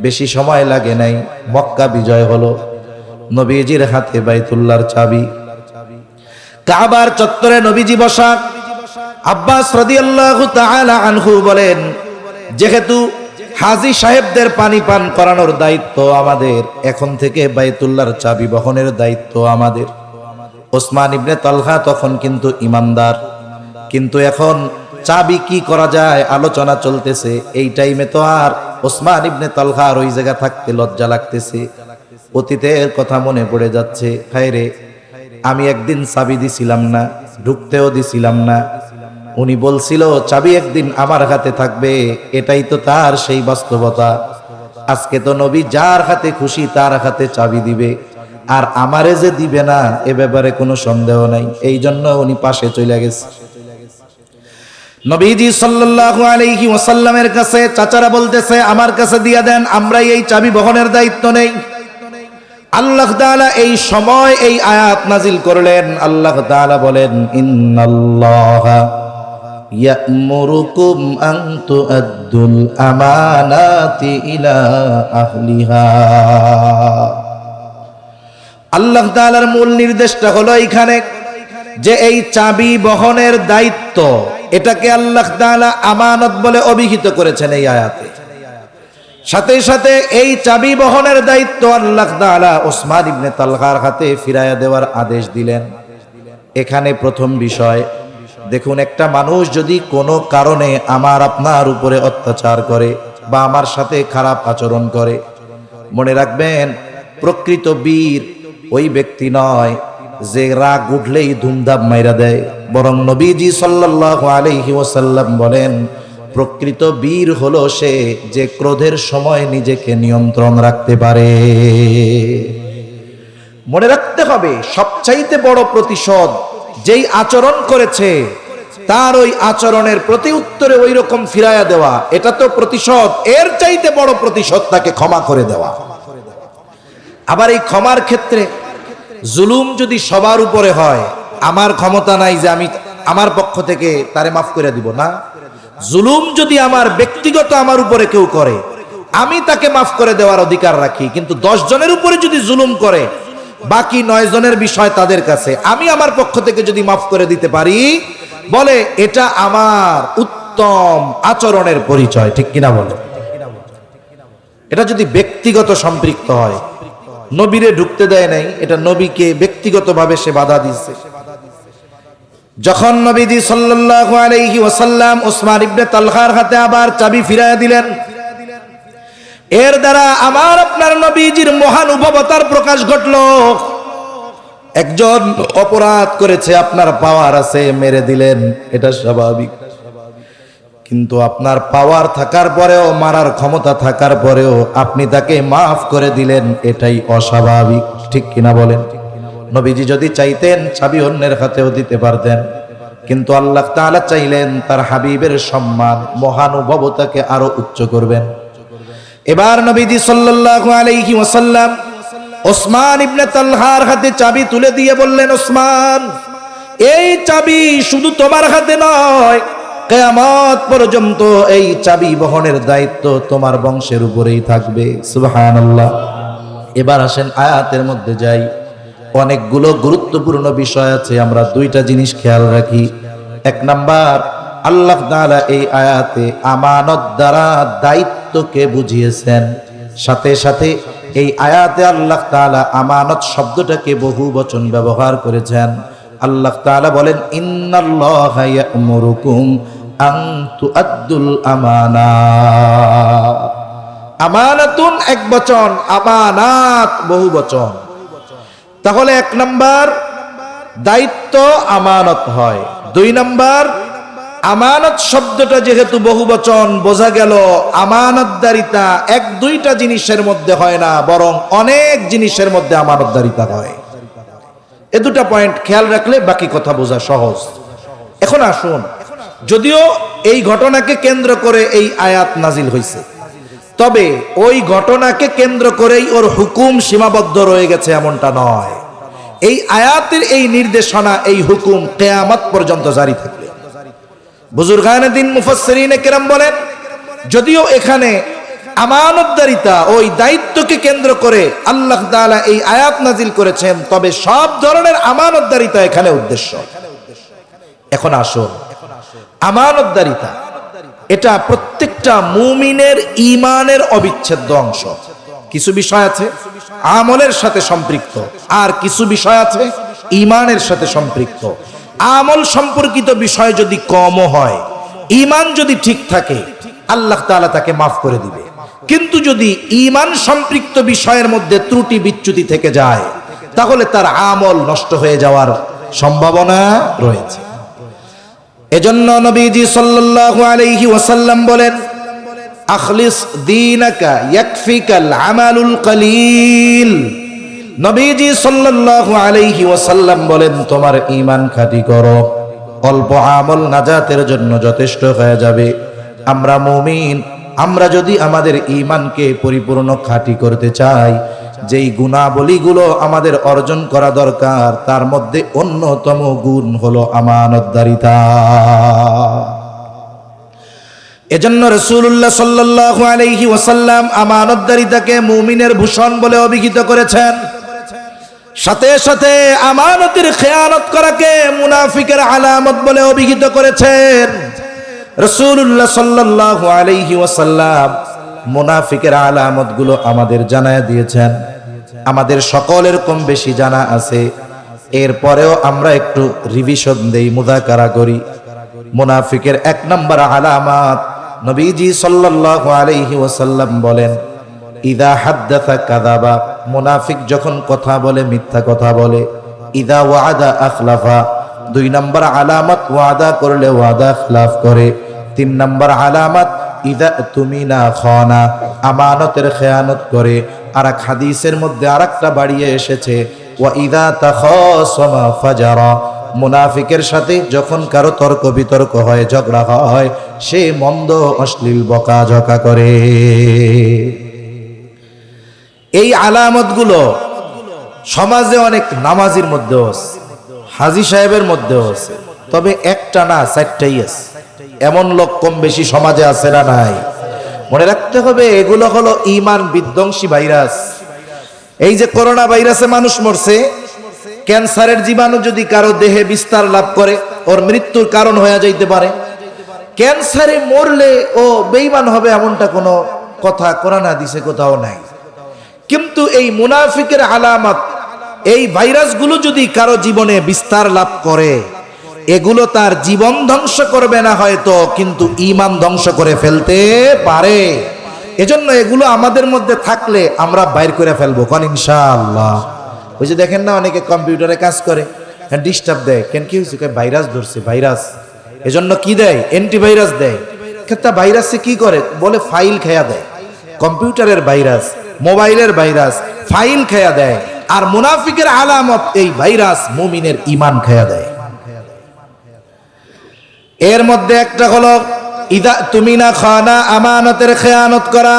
বেশি সময় লাগে নাই, মক্কা বিজয় হলো। নবীজির হাতে বাইতুল্লাহর চাবি, কাবার চত্বরে নবীজি বসা। আব্বাস রাদিয়াল্লাহু তাআলা আনহু বলেন, যেহেতু হাজী সাহেবদের পানি পান করানোর দায়িত্ব আমাদের, এখন থেকে বাইতুল্লাহর চাবি বহনের দায়িত্ব আমাদের। ওসমান ইবনে তালহা তখন কিন্তু ইমানদার, কিন্তু এখন চাবি কি করা যায় আলোচনা চলতেছে। এই টাইমে তো আর ওসমান ইবনে তালহার ওই জায়গা থাকতে লজ্জা লাগতেছে, অতীতের কথা মনে পড়ে যাচ্ছে। হায় রে, আমি একদিন চাবি দিছিলাম না, ঢুকতেও দিছিলাম না। উনি বলছিল চাবি একদিন আমার হাতে থাকবে, এটাই তো তার সেই বাস্তবতা। আজকে তো নবী যার হাতে খুশি তার হাতে চাবি দিবে, আর আমারে যে দিবে না এ ব্যাপারে কোনো সন্দেহ নাই। এই জন্য উনি পাশে চলে গেছে। নবীজি সাল্লাল্লাহু আলাইহি ওয়াসাল্লামের কাছে চাচারা বলতেছে, আমার কাছে দিয়ে দেন, আমরা এই চাবি বহনের দায়িত্ব নেই। আল্লাহ তাআলা এই সময় এই আয়াত নাজিল করলেন। আল্লাহ তাআলা বলেন, ইন্নাল্লাহা ইয়া'মুরুকুম আন তুআদ্দুল আমানাতি ইলা আহলিহা। আল্লাহ তাআলার মূল নির্দেশটা হলো এইখানে যে এই চাবি বহনের দায়িত্ব, এটাকে আল্লাহ তাআলা আমানত বলে অভিহিত করেছেন এই আয়াতে। সাথে সাথে এই চাবি বহনের দায়িত্ব আল্লাহ তাআলা ওসমান ইবনে তালহার হাতে ফিরাইয়া দেওয়ার আদেশ দিলেন। এখানে প্রথম বিষয় দেখুন, একটা মানুষ যদি কোনো কারণে আমার আপনার উপরে অত্যাচার করে বা আমার সাথে খারাপ আচরণ করে, মনে রাখবেন প্রকৃত বীর ওই ব্যক্তি নয় যে রাগ উঠলেই ধুমধাম মাইরা দেয়, বরং নবীজি সাল্লাল্লাহু আলাইহি ওয়াসাল্লাম বলেন, প্রকৃত বীর হলো সে যে ক্রোধের সময় নিজেকে নিয়ন্ত্রণ রাখতে পারে। মনে রাখতে হবে, সবচাইতে বড় প্রতিশোধ যেই আচরণ করেছে তার ওই আচরণের প্রতি উত্তরে ওই রকম ফিরাইয়া দেওয়া, এটা তো প্রতিশোধ। এর চাইতে বড় প্রতিশোধ তাকে ক্ষমা করে দেওয়া। আবার এই ক্ষমার ক্ষেত্রে জুলুম যদি সবার উপরে হয়, আমার ক্ষমতা নাই যে আমি আমার পক্ষ থেকে তারে মাফ করে দিব না। জুলুম যদি আমার ব্যক্তিগত আমার উপরে কেউ করে, আমি তাকে মাফ করে দেওয়ার অধিকার রাখি। কিন্তু 10 জনের উপরে যদি জুলুম করে, বাকি 9 জনের বিষয় তাদের কাছে, আমি আমার পক্ষ থেকে যদি মাফ করে দিতে পারি, বলে এটা আমার উত্তম আচরণের পরিচয়, ঠিক কিনা বলে? এটা যদি ব্যক্তিগত সম্পৃক্ত হয়, নবীরে ঢুকতে দেয় নাই, এটা নবীকে ব্যক্তিগতভাবে সে বাধা দিচ্ছে। যখন নবীজি সাল্লাল্লাহু আলাইহি ওয়াসাল্লাম ওসমান ইবনে তালহার হাতে আবার চাবি ফিরাইয়া দিলেন, এর দ্বারা আমার আপনার নবীজির মহানুভবতার প্রকাশ ঘটল। একজন অপরাধ করেছে, আপনার পাওয়ার আছে, মেরে দিলেন, এটা স্বাভাবিক। কিন্তু আপনার পাওয়ার থাকার পরেও, মারার ক্ষমতা থাকার পরেও আপনি তাকে মাফ করে দিলেন, এটাই অস্বাভাবিক, ঠিক কিনা বলেন? নবীজি যদি চাইতেন চাবি অন্যের হাতেও দিতে পারতেন, কিন্তু আল্লাহ তাআলা চাইলেন তার হাবিবের সম্মান, মহানুভবতাকে আরো উচ্চ করবেন। এবার নবীজি সাল্লাল্লাহু আলাইহি ওয়াসাল্লাম ওসমান ইবনে তালহার হাতে চাবি তুলে দিয়ে বললেন, ওসমান, এই চাবি শুধু তোমার হাতে নয়, কিয়ামত পর্যন্ত এই চাবি বহনের দায়িত্ব তোমার বংশের উপরেই থাকবে। সুবহানাল্লাহ। এবার আসেন আয়াতের মধ্যে যাই। অনেকগুলো গুরুত্বপূর্ণ বিষয় আছে, আমরা দুইটা জিনিস খেয়াল রাখি। এক নাম্বার, আল্লাহ তাআলা এই আয়াতে আমানত দ্বারা দায়িত্বকে বুঝিয়েছেন। সাথে সাথে এই আয়াতে আল্লাহ তাআলা আমানত শব্দটাকে বহু বচন ব্যবহার করেছেন। আল্লাহ তাআলা বলেন, ইন্নাল্লাহা ইয়া'মুরুকুম আন তুআদ্দুল আমানাত। আমানাতুন এক বচন, আমানাত বহু বচন। তাহলে এক নাম্বার, দায়িত্ব আমানত হয়। দুই নাম্বার, আমানত শব্দটা যেহেতু বহু বচন, বোঝা গেল আমানতদারিতা এক দুইটা জিনিসের মধ্যে হয় না, বরং অনেক জিনিসের মধ্যে আমানতদারিতা হয়। এ দুটা পয়েন্ট খেয়াল রাখলে বাকি কথা বোঝা সহজ। এখন আসুন, যদিও এই ঘটনাকে কেন্দ্র করে এই আয়াত নাজিল হয়েছে, তবে ওই ঘটনাকে কেন্দ্র করেই ওর হুকুম সীমাবদ্ধ রয়ে গেছে এমনটা নয়। এই আয়াতের এই নির্দেশনা, এই হুকুম কিয়ামত পর্যন্ত জারি থাকবে। বুজুর্গানে দ্বীন মুফাসসিরিনে কেরাম বলেন, যদিও এখানে আমানতদারিতা, ওই দায়িত্বকে কেন্দ্র করে আল্লাহ তাআলা এই আয়াত নাজিল করেছেন, তবে সব ধরনের আমানতদারিতা এখানে উদ্দেশ্য। এখন আসুন, আমানতদারিতা এটা প্রত্যেকটা মুমিনের ঈমানের অবিচ্ছেদ্য অংশ। কিছু বিষয় আছে আমলের সাথে সম্পৃক্ত, আর কিছু বিষয় আছে ঈমানের সাথে সম্পৃক্ত। আমল সম্পর্কিত বিষয় যদি কমও হয়, ঈমান যদি ঠিক থাকে, আল্লাহ তাআলা তাকে মাফ করে দিবে। কিন্তু যদি ঈমান সম্পৃক্ত বিষয়ের মধ্যে ত্রুটি বিচ্যুতি থেকে যায়, তাহলে তার আমল নষ্ট হয়ে যাওয়ার সম্ভাবনা রয়েছে। এজন্য নবীজি সাল্লাল্লাহু আলাইহি ওয়াসাল্লাম বলেন, আখলিস দীনাকা ইয়াকফিকাল আমালুল কলিল। নবীজি সাল্লাল্লাহু আলাইহি ওয়াসাল্লাম বলেন, তোমার ঈমান খাঁটি করো, অল্প আমল নাজাতের জন্য যথেষ্ট হয়ে যাবে। আমরা মুমিন, আমরা যদি আমাদের ঈমানকে পরিপূর্ণ খাঁটি করতে চাই, যেই গুণাবলীগুলো আমাদের অর্জন করা দরকার, তার মধ্যে অন্যতম গুণ হলো আমানতদারিতা। এজন্য রাসূলুল্লাহ সাল্লাল্লাহু আলাইহি ওয়াসাল্লাম আমানতদারিতাকে মুমিনের ভূষণ বলে অভিহিত করেছেন। সাথে সাথে আমানতের খেয়ানত করাকে মুনাফিকের আলামত বলে অভিহিত করেছেন। রাসূলুল্লাহ সাল্লাল্লাহু আলাইহি ওয়াসাল্লাম মুনাফিকের আলামতগুলো আমাদের জানায় দিয়েছেন। আমাদের সকলের কম বেশি জানা আছে, এরপরেও আমরা একটু রিভিশন দেই, মুযাকারা করি। মুনাফিকের এক নম্বর আলামত, নবীজি সাল্লাল্লাহু আলাইহি ওয়াসাল্লাম বলেন, ইদা হাদ্দাসা কাযাবা। মুনাফিক যখন কথা বলে মিথ্যা কথা বলে। ইদা ওয়াদা আখলাফা। দুই নম্বর আলামত, ওয়াদা করলে ওয়াদা খিলাফ করে। তিন নম্বর আলামত, ইদা তুমিনা খানা। আমানতের খেয়ানত করে। আর এক হাদিসের মধ্যে আরেকটা বাড়িয়ে এসেছে, ওয়া ইদা তাখাসামা ফাজারা। মুনাফিকের সাথে যখন কারো তর্ক বিতর্ক হয়, ঝগড়া হয়, সে মন্দ অশ্লীল বকাঝকা করে। এই আলামতগুলো সমাজে অনেক নামাজির মধ্যেও আছে, হাজী সাহেবের মধ্যেও আছে, তবে একটা না, চারটাই আছে। এমন লোক কম বেশি সমাজে আছে না নাই? মনে রাখতে হবে, এগুলো হলো ঈমান বিধ্বংসী ভাইরাস। এই যে করোনা ভাইরাসে মানুষ মরছে, ক্যান্সারের জীবাণু যদি কারো দেহে বিস্তার লাভ করে, ওর মৃত্যুর কারণ হয়ে যাইতে পারে। ক্যান্সারে মরলে ও বেঈমান হবে এমনটা কোনো কথা কোরআন হাদিসে কোথাও নাই। কিন্তু এই মুনাফিকের আলামত, এই ভাইরাসগুলো যদি কারো জীবনে বিস্তার লাভ করে, এগুলো তার জীবন ধ্বংস করবে না হয়তো, কিন্তু ঈমান ধ্বংস করে ফেলতে পারে। এজন্য এগুলো আমাদের মধ্যে থাকলে আমরা বাইর করে ফেলবো কোন ইনশাআল্লাহ। ওই যে দেখেন না, অনেকে কম্পিউটারে কাজ করে, ডিস্টার্ব দেয়, কেন কি হয়েছে, ভাইরাস ধরছে, ভাইরাস। এজন্য কি দেয়, অ্যান্টিভাইরাস দেয়। ক্ষেত্রে ভাইরাসে কি করে, বলে ফাইল খেয়া দেয়। কম্পিউটারের ভাইরাস, মোবাইলের ভাইরাস ফাইল খেয়া দেয়। আর মুনাফিকের আলামত এই ভাইরাস মুমিনের ঈমান খেয়া দেয়। এর মধ্যে একটা হলো ইদা তুমিনা খানা, আমানতের খেয়ানত করা।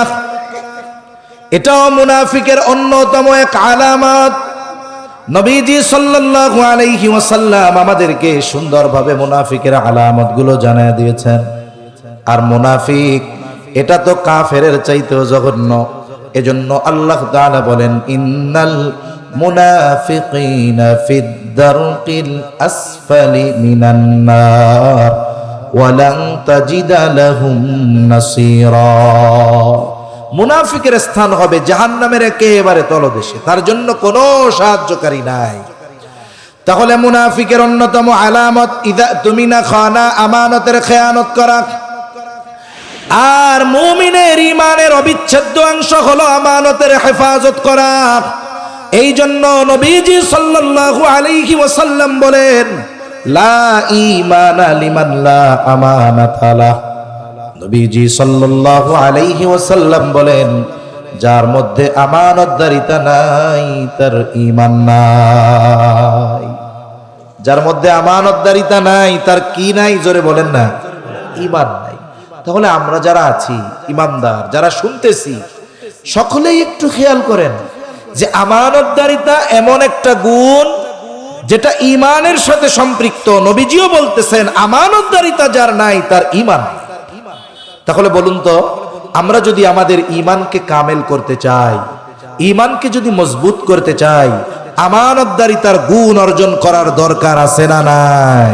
এটাও মুনাফিকের অন্যতম এক আলামত। নবীজি সাল্লাল্লাহু আলাইহি ওয়াসাল্লাম আমাদেরকে সুন্দরভাবে মুনাফিকের আলামতগুলো জানায় দিয়েছেন। আর মুনাফিক এটা তো কাফেরের চাইতেও জঘন্য। এজন্য আল্লাহ তাআলা বলেন, ইন্নাল মুনাফিকিনা ফিদ দারকিল আসফালি মিনান নার ওয়া লান তাজিদা লাহুম নাসীরা। মুনাফিকের স্থান হবে জাহান্নামের একেবারে তলদেশে, তার জন্য কোনো সাহায্যকারী নাই। তাহলে মুনাফিকের অন্যতম আলামত ইদা তুমিনা খানা, আমানতের খেয়ানত করা। আর মুমিনের ঈমানের অবিচ্ছেদ্য অংশ হলো আমানতের হেফাজত করা। এই জন্য নবীজি সাল্লাল্লাহু আলাইহি ওয়াসাল্লাম বলেন, লা ঈমানা লিমান লা আমানাতা লাহ। নবীজি সাল্লাল্লাহু আলাইহি ওয়াসাল্লাম বলেন, যার মধ্যে আমানতদারিতা নাই তার ঈমান নাই। যার মধ্যে আমানতদারিতা নাই তার কি নাই, জোরে বলেন না, ঈমান নাই। তাহলে আমরা যারা আছি ঈমানদার, যারা শুনতেছি, সকলেই একটু খেয়াল করেন যে আমানতদারিতা এমন একটা গুণ যেটা ঈমানের সাথে সম্পৃক্ত। নবীজিও বলতেছেন আমানতদারিতা যার নাই তার ঈমান। তাহলে বলুন তো, আমরা যদি আমাদের ঈমানকে কামেল করতে চাই, ঈমানকে যদি মজবুত করতে চাই, আমানতদারিতার গুণ অর্জন করার দরকার আছে না নাই?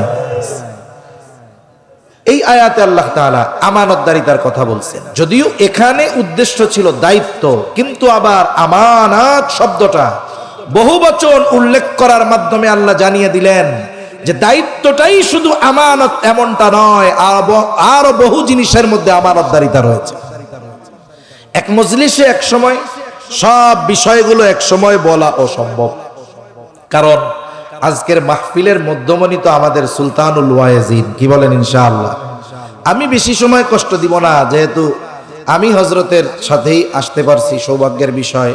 এই আয়াতে আল্লাহ তাআলা আমানতদারিতার কথা বলছেন। যদিও এখানে উদ্দেশ্য ছিল দায়িত্ব, কিন্তু আবার আমানাত শব্দটা বহুবচন উল্লেখ করার মাধ্যমে আল্লাহ জানিয়ে দিলেন যে দায়িত্বটাই শুধু আমানত এমনটা নয়, আরো বহু জিনিসের মধ্যে আমানতদারিতা রয়েছে। এক মজলিসে এক সময় সব বিষয়গুলো এক সময় বলা অসম্ভব, কারণ আজকের মাহফিলের মধ্যমণি তো আমাদের সুলতানুল ওয়াইজিন। কি বলেন ইনশাআল্লাহ? আমি বেশি সময় কষ্ট দিব না, যেহেতু আমি হজরতের সাথেই আসতে পারছি, সৌভাগ্যের বিষয়।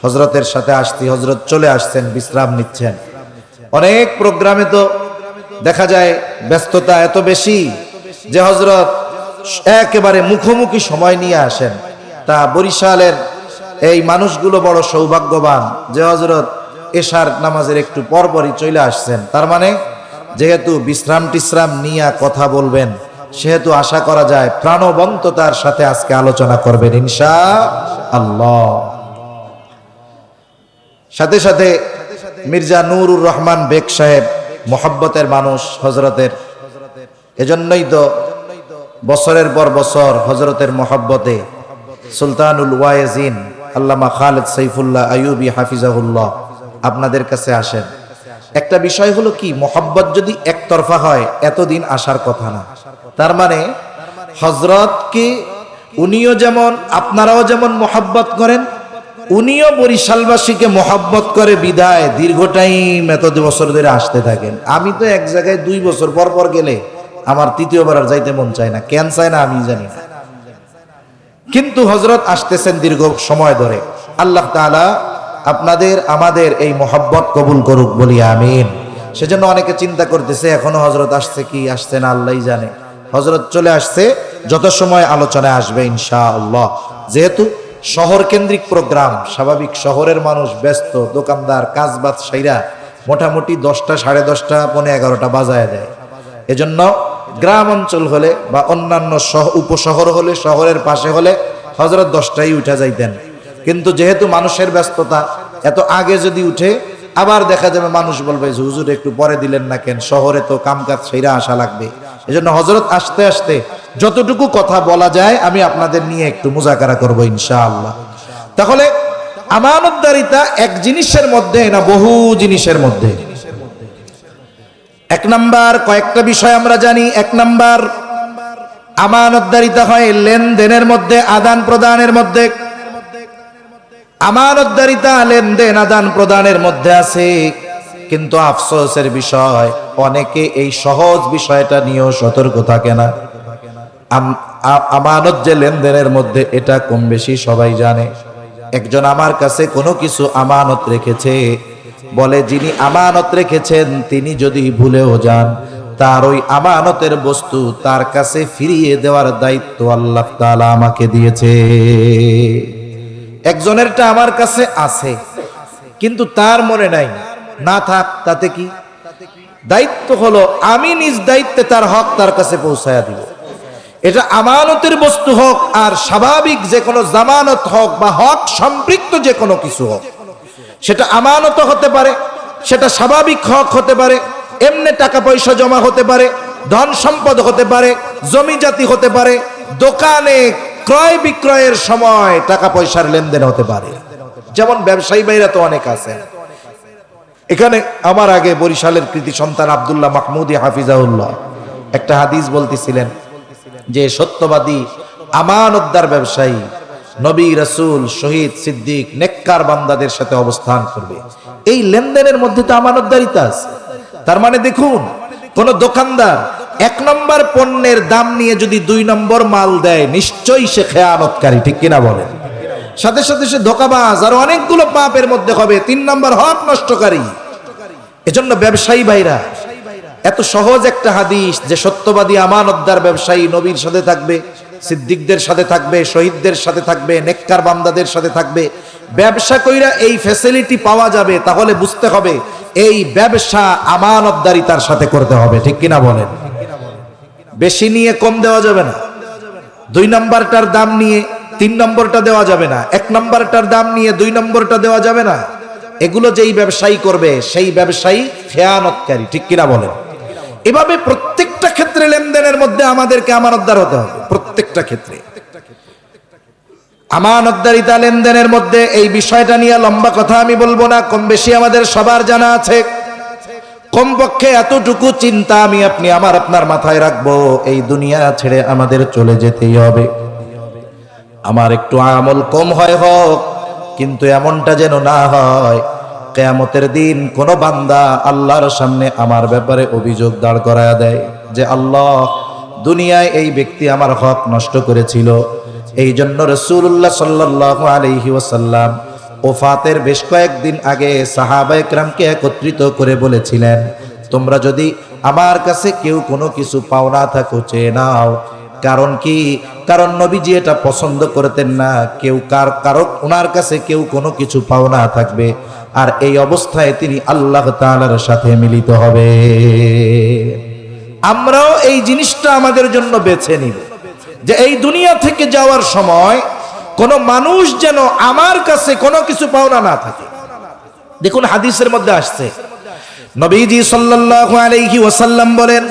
হজরতের সাথে আসছি, হজরত চলে আসছেন, বিশ্রাম নিচ্ছেন। অনেক প্রোগ্রামে তো দেখা যায় ব্যস্ততা এত বেশি যে হজরত একেবারে মুখোমুখি সময় নিয়ে আসেন। তা বরিশালের এই মানুষগুলো বড় সৌভাগ্যবান যে হজরত এশার নামাজের একটু পরপরই চলে আসছেন। তার মানে যেহেতু বিশ্রাম টিশ্রাম নিয়ে কথা বলবেন, সেহেতু আশা করা যায় প্রাণবন্ততার সাথে আজকে আলোচনা করবেন ইনশাআল্লাহ। সাথে সাথে মির্জা নুরুর রহমান বেগ সাহেব মোহাব্বতের মানুষ হজরতের, এজন্যই তো বছরের পর বছর হজরতের মোহাব্বতে সুলতানুল ওয়াইজিন আল্লামা খালেদ সাইফুল্লাহ আইয়ুবী হাফিজাহুল্লাহ আপনাদের কাছে আসেন। একটা বিষয় হলো কি, মোহাব্বত যদি একতরফা হয় এতদিন আসার কথা না। তার মানে হজরতকে উনিও যেমন, আপনারাও যেমন মোহাব্বত করেন, উনিও বরিশালবাসীকে মোহাব্বত করে বিদায় দীর্ঘ টাইম এত বছর ধরে আসতে থাকেন। আমি তো এক জায়গায় 2 বছর পর পর গেলে আমার তৃতীয়বার আর যাইতে মন চায় না। কেন চায় না আমি জানি না, কিন্তু হজরত আসতেছেন দীর্ঘ সময় ধরে। আল্লাহ তাআলা আপনাদের আমাদের এই মোহাব্বত কবুল করুক, বলি আমিন। সেজন্য অনেকে চিন্তা করতেছে এখনো হজরত আসছে কি আসছে না আল্লাহই জানে। হজরত চলে আসছে, যত সময় আলোচনায় আসবে ইনশাআল্লাহ। যেহেতু শহর কেন্দ্রিক প্রোগ্রাম, স্বাভাবিক শহরের মানুষ ব্যস্ত, দোকানদার কাজবাজ সাইরা মোটামুটি 10টা, 10:30, 11:30 বাজায় দেয়। এজন্য গ্রাম অঞ্চল হলে বা অন্যান্য উপশহর হলে, শহরের পাশে হলে হজরত 10টায় উঠে যাইতেন। কিন্তু যেহেতু মানুষের ব্যস্ততা, এত আগে যদি উঠে আবার দেখা যাবে মানুষ বলবে যে হুজুর একটু পরে দিলেন না কেন, শহরে তো কামকাজ সেরা আসা লাগবে। এজন্য হযরত আস্তে আস্তে যতটুকু কথা বলা যায় আমি আপনাদের নিয়ে একটু মুজাকারা করব ইনশাআল্লাহ। তাহলে আমানতদারিতা এক জিনিসের মধ্যে না বহু জিনিসের মধ্যে। এক নাম্বার কয়েকটা বিষয় আমরা জানি। এক নাম্বার, আমানতদারিতা হয় লেনদেনের মধ্যে, আদান প্রদানের মধ্যে। আমানতদারিতা লেনদেন আদান প্রদানের মধ্যে আছে, কিন্তু আফসোসের বিষয় অনেকে এই সহজ বিষয়টা নিয়েও সতর্ক থাকে না। আমানত যে লেনদেনের মধ্যে, এটা কম বেশি সবাই জানে। একজন আমার কাছে কোনো কিছু আমানত রেখেছে, বলে যিনি আমানত রেখেছেন তিনি যদি ভুলেও যান, তার ওই আমানতের বস্তু তার কাছে ফিরিয়ে দেওয়ার দায়িত্ব আল্লাহ তাআলা আমাকে দিয়েছে। একজনেরটা আমার কাছে আছে কিন্তু তার মনে নাই, না থাক তাতে কি, দায়িত্ব হলো আমি নিজ দায়িত্বে তার হক তার কাছে পৌঁছায়া দিব। এটা আমানতের বস্তু হোক আর স্বাভাবিক যে কোনো জামানত হোক বা হক সম্পৃক্ত যে কোনো কিছু হোক, সেটা আমানত হতে পারে, সেটা স্বাভাবিক হক হতে পারে, এমনি টাকা পয়সা জমা হতে পারে, ধন সম্পদ হতে পারে, জমি জাতি হতে পারে, দোকানে ক্রয় বিক্রয়ের সময় টাকা পয়সার লেনদেন হতে পারে। যেমন ব্যবসায়ী ভাইরা তো অনেক আছে। এখানে আমার আগে বরিশালের কৃতি সন্তান আব্দুল্লাহ মাহমুদি হাফিজাউল্লাহ একটা হাদিস বলতেছিলেন যে সত্যবাদী আমানতদার ব্যবসায়ী নবী, রাসূল, শহীদ, সিদ্দিক, নেককার বান্দাদের সাথে অবস্থান করবে। এই লেনদেনের মধ্যে তো আমানতদারিতা আছে। তার মানে দেখুন, কোন দোকানদার এক নম্বর পণ্যের দাম নিয়ে যদি 2 নম্বর মাল দেয়, নিশ্চয়ই সে খেয়ানতকারী, ঠিক কিনা বলেন? সাথে সাথে সে ধোঁকাবাজ, আর অনেকগুলো পাপের মধ্যে হবে, 3 নম্বর হক নষ্টকারী। এজন্য ব্যবসায়ী ভাইরা, এত সহজ একটা হাদিস যে সত্যবাদী আমানতদার ব্যবসায়ী নবীর সাথে থাকবে, সিদ্দিকদের সাথে থাকবে, শহীদদের সাথে থাকবে, নেককার বান্দাদের সাথে থাকবে। ব্যবসা কইরা এই ফ্যাসিলিটি পাওয়া যাবে, তাহলে বুঝতে হবে এই ব্যবসা আমানতদারিতার সাথে করতে হবে, ঠিক কিনা বলেন? বেশি নিয়ে কম দেওয়া যাবে না, 2 নম্বরটার দাম নিয়ে 3 নম্বরটা দেওয়া যাবে না, 1 নম্বরটার দাম নিয়ে 2 নম্বরটা দেওয়া যাবে না। এগুলো যেই ব্যবসায়ী করবে সেই ব্যবসায়ী খেয়ানতকারী, ঠিক কিনা বলেন? এভাবে প্রত্যেকটা ক্ষেত্রে লেনদেনের মধ্যে আমাদেরকে আমানতদার হতে হবে। প্রত্যেকটা ক্ষেত্রে আমানতদারিতা লেনদেনের মধ্যে, এই বিষয়টা নিয়ে লম্বা কথা আমি বলবো না, কম বেশি আমাদের সবার জানা আছে। কমপক্ষে এতটুকু চিন্তা আমি আপনি আপনার মাথায় রাখবো, এই দুনিয়া ছেড়ে আমাদের চলে যেতেই হবে। আমার একটু আমল কম হয় হোক, কিন্তু এমনটা যেন না হয় কিয়ামতের দিন কোন বান্দা আল্লাহর সামনে আমার ব্যাপারে অভিযোগ দাঁড় করায়া দেয় যে আল্লাহ, দুনিয়ায় এই ব্যক্তি আমার হক নষ্ট করেছিল। এই জন্য রাসূলুল্লাহ সাল্লাল্লাহু আলাইহি ওয়াসাল্লাম ওফাতের বেশ কয়েকদিন আগে সাহাবায়ে কেরামকে একত্রিত করে বলেছিলেন, তোমরা যদি আমার কাছে কেউ কোনো কিছু পাওনা থাকো চেয়ে নাও। কারণ কি? কারণ নবীজি এটা পছন্দ করতেন না কেউ কারো ওনার কাছে কেউ কোনো কিছু পাওনা থাকবে আর এই অবস্থায় তিনি আল্লাহ তাআলার সাথে মিলিত হবে। আমরাও এই জিনিসটা আমাদের জন্য বেছে নিব যে এই দুনিয়া থেকে যাওয়ার সময় কোন মানুষ যেন আমার কাছে কোনো কিছু পাওনা না থাকে। দেখুন হাদিসের মধ্যে আসছে, নবীজি সাল্লাল্লাহু আলাইহি ওয়াসাল্লাম বলেন,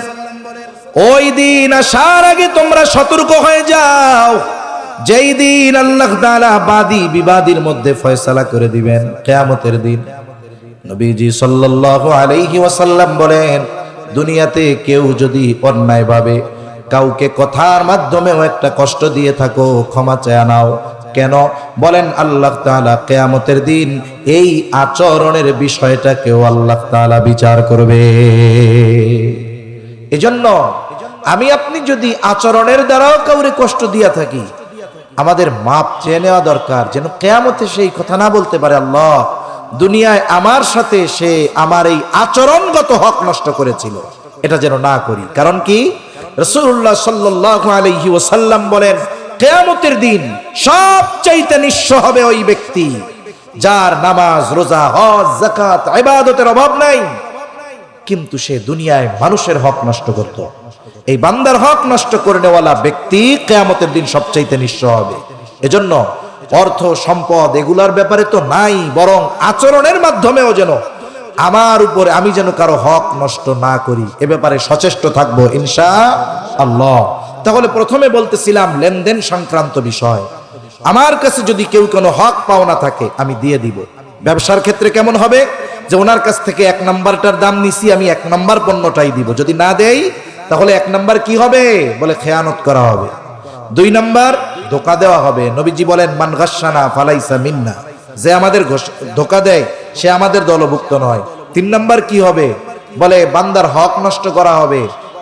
ওই দিন আসার আগে তোমরা সতর্ক হয়ে যাও, যেই দিন আল্লাহ তাআলা বাদী বিবাদীর মধ্যে ফয়সালা করে দিবেন, কিয়ামতের দিন। নবীজি সাল্লাল্লাহু আলাইহি ওয়াসাল্লাম বলেন, দুনিয়াতে কেউ যদি অন্যায়ভাবে কাউকে কথার মাধ্যমেও একটা কষ্ট দিয়ে থাকো, ক্ষমা চেয়ে নাও। কেন? বলেন আল্লাহ তাআলা কিয়ামতের দিন এই আচরণের বিষয়টাকেও আল্লাহ তাআলা বিচার করবে। এজন্য আমি আপনি যদি আচরণের দ্বারাও কাউরে কষ্ট দিয়া থাকি, আমাদের মাপ চেয়ে নেওয়া দরকার, যেন কিয়ামতে সেই কথা না বলতে পারে, আল্লাহ দুনিয়ায় আমার সাথে সে আমার এই আচরণগত হক নষ্ট করেছিল, এটা যেন না করি। কারণ কি? রাসূলুল্লাহ সাল্লাল্লাহু আলাইহি ওয়াসাল্লাম বলেন, কিয়ামতের দিন সবচাইতে নিঃস্ব হবে ওই ব্যক্তি যার নামাজ, রোজা, হজ, যাকাত, ইবাদতের অভাব নাই, কিন্তু সে দুনিয়ায় মানুষের হক নষ্ট করত। এই বান্দার হক নষ্ট করে নেওয়ালা ব্যক্তি কিয়ামতের দিন সবচাইতে নিঃস্ব হবে। এজন্য অর্থ সম্পদ এগুলার ব্যাপারে তো নাই, বরং আচরণের মাধ্যমেও যেন আমার উপরে আমি যেন কারো হক নষ্ট না করি, এ ব্যাপারে সচেষ্ট থাকবো ইনশাআল্লাহ। তাহলে প্রথমে বলতেছিলাম লেনদেন সংক্রান্ত বিষয়। আমার কাছে যদি কেউ কোনো হক পাওনা থাকে আমি দিয়ে দিব। ব্যবসার ক্ষেত্রে কেমন হবে, যে ওনার কাছ থেকে 1 নাম্বারটার দাম নিছি, আমি 1 নাম্বার পণ্যটাই দিব। যদি না দেই তাহলে 1 নাম্বার কি হবে, বলে খেয়ানত করা হবে। 2 নাম্বার ধোঁকা দেওয়া হবে। নবীজি বলেন মান গাশশানা ফালাইসা মিন্না, যে আমাদের ধোঁকা দেয় সে আমাদের দলভুক্ত নয়। 3 নাম্বার কি হবে, বলে বান্দার হক নষ্ট করা হবে।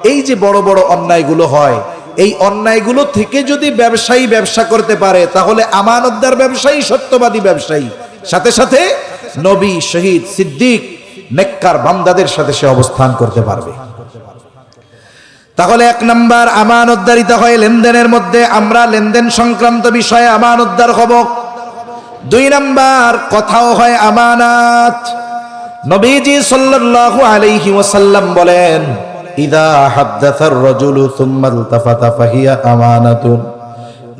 এই যে বড় বড় অন্যায়গুলো হয়, এই অন্যায়গুলো থেকে যদি ব্যবসায়ী ব্যবসা করতে পারে তাহলে আমানতদার ব্যবসায়ী, সত্যবাদী ব্যবসায়ী, সাথে সাথে নবী, শহীদ, সিদ্দিক, নেককার বান্দাদের সাথে সে অবস্থান করতে পারবে। তাহলে 1 নাম্বার আমানতদারিতা হয় লেনদেনের মধ্যে, আমরা লেনদেন সংক্রান্ত বিষয়ে আমানতদার হব। 2 নাম্বার কথাও হয় আমানাত। নবীজি সাল্লাল্লাহু আলাইহি ওয়াসাল্লাম বলেন ইদা হাদ্দাসার রাজুলু সুম্মা ইলতাফাতা ফাহিয়া আমানাতুন।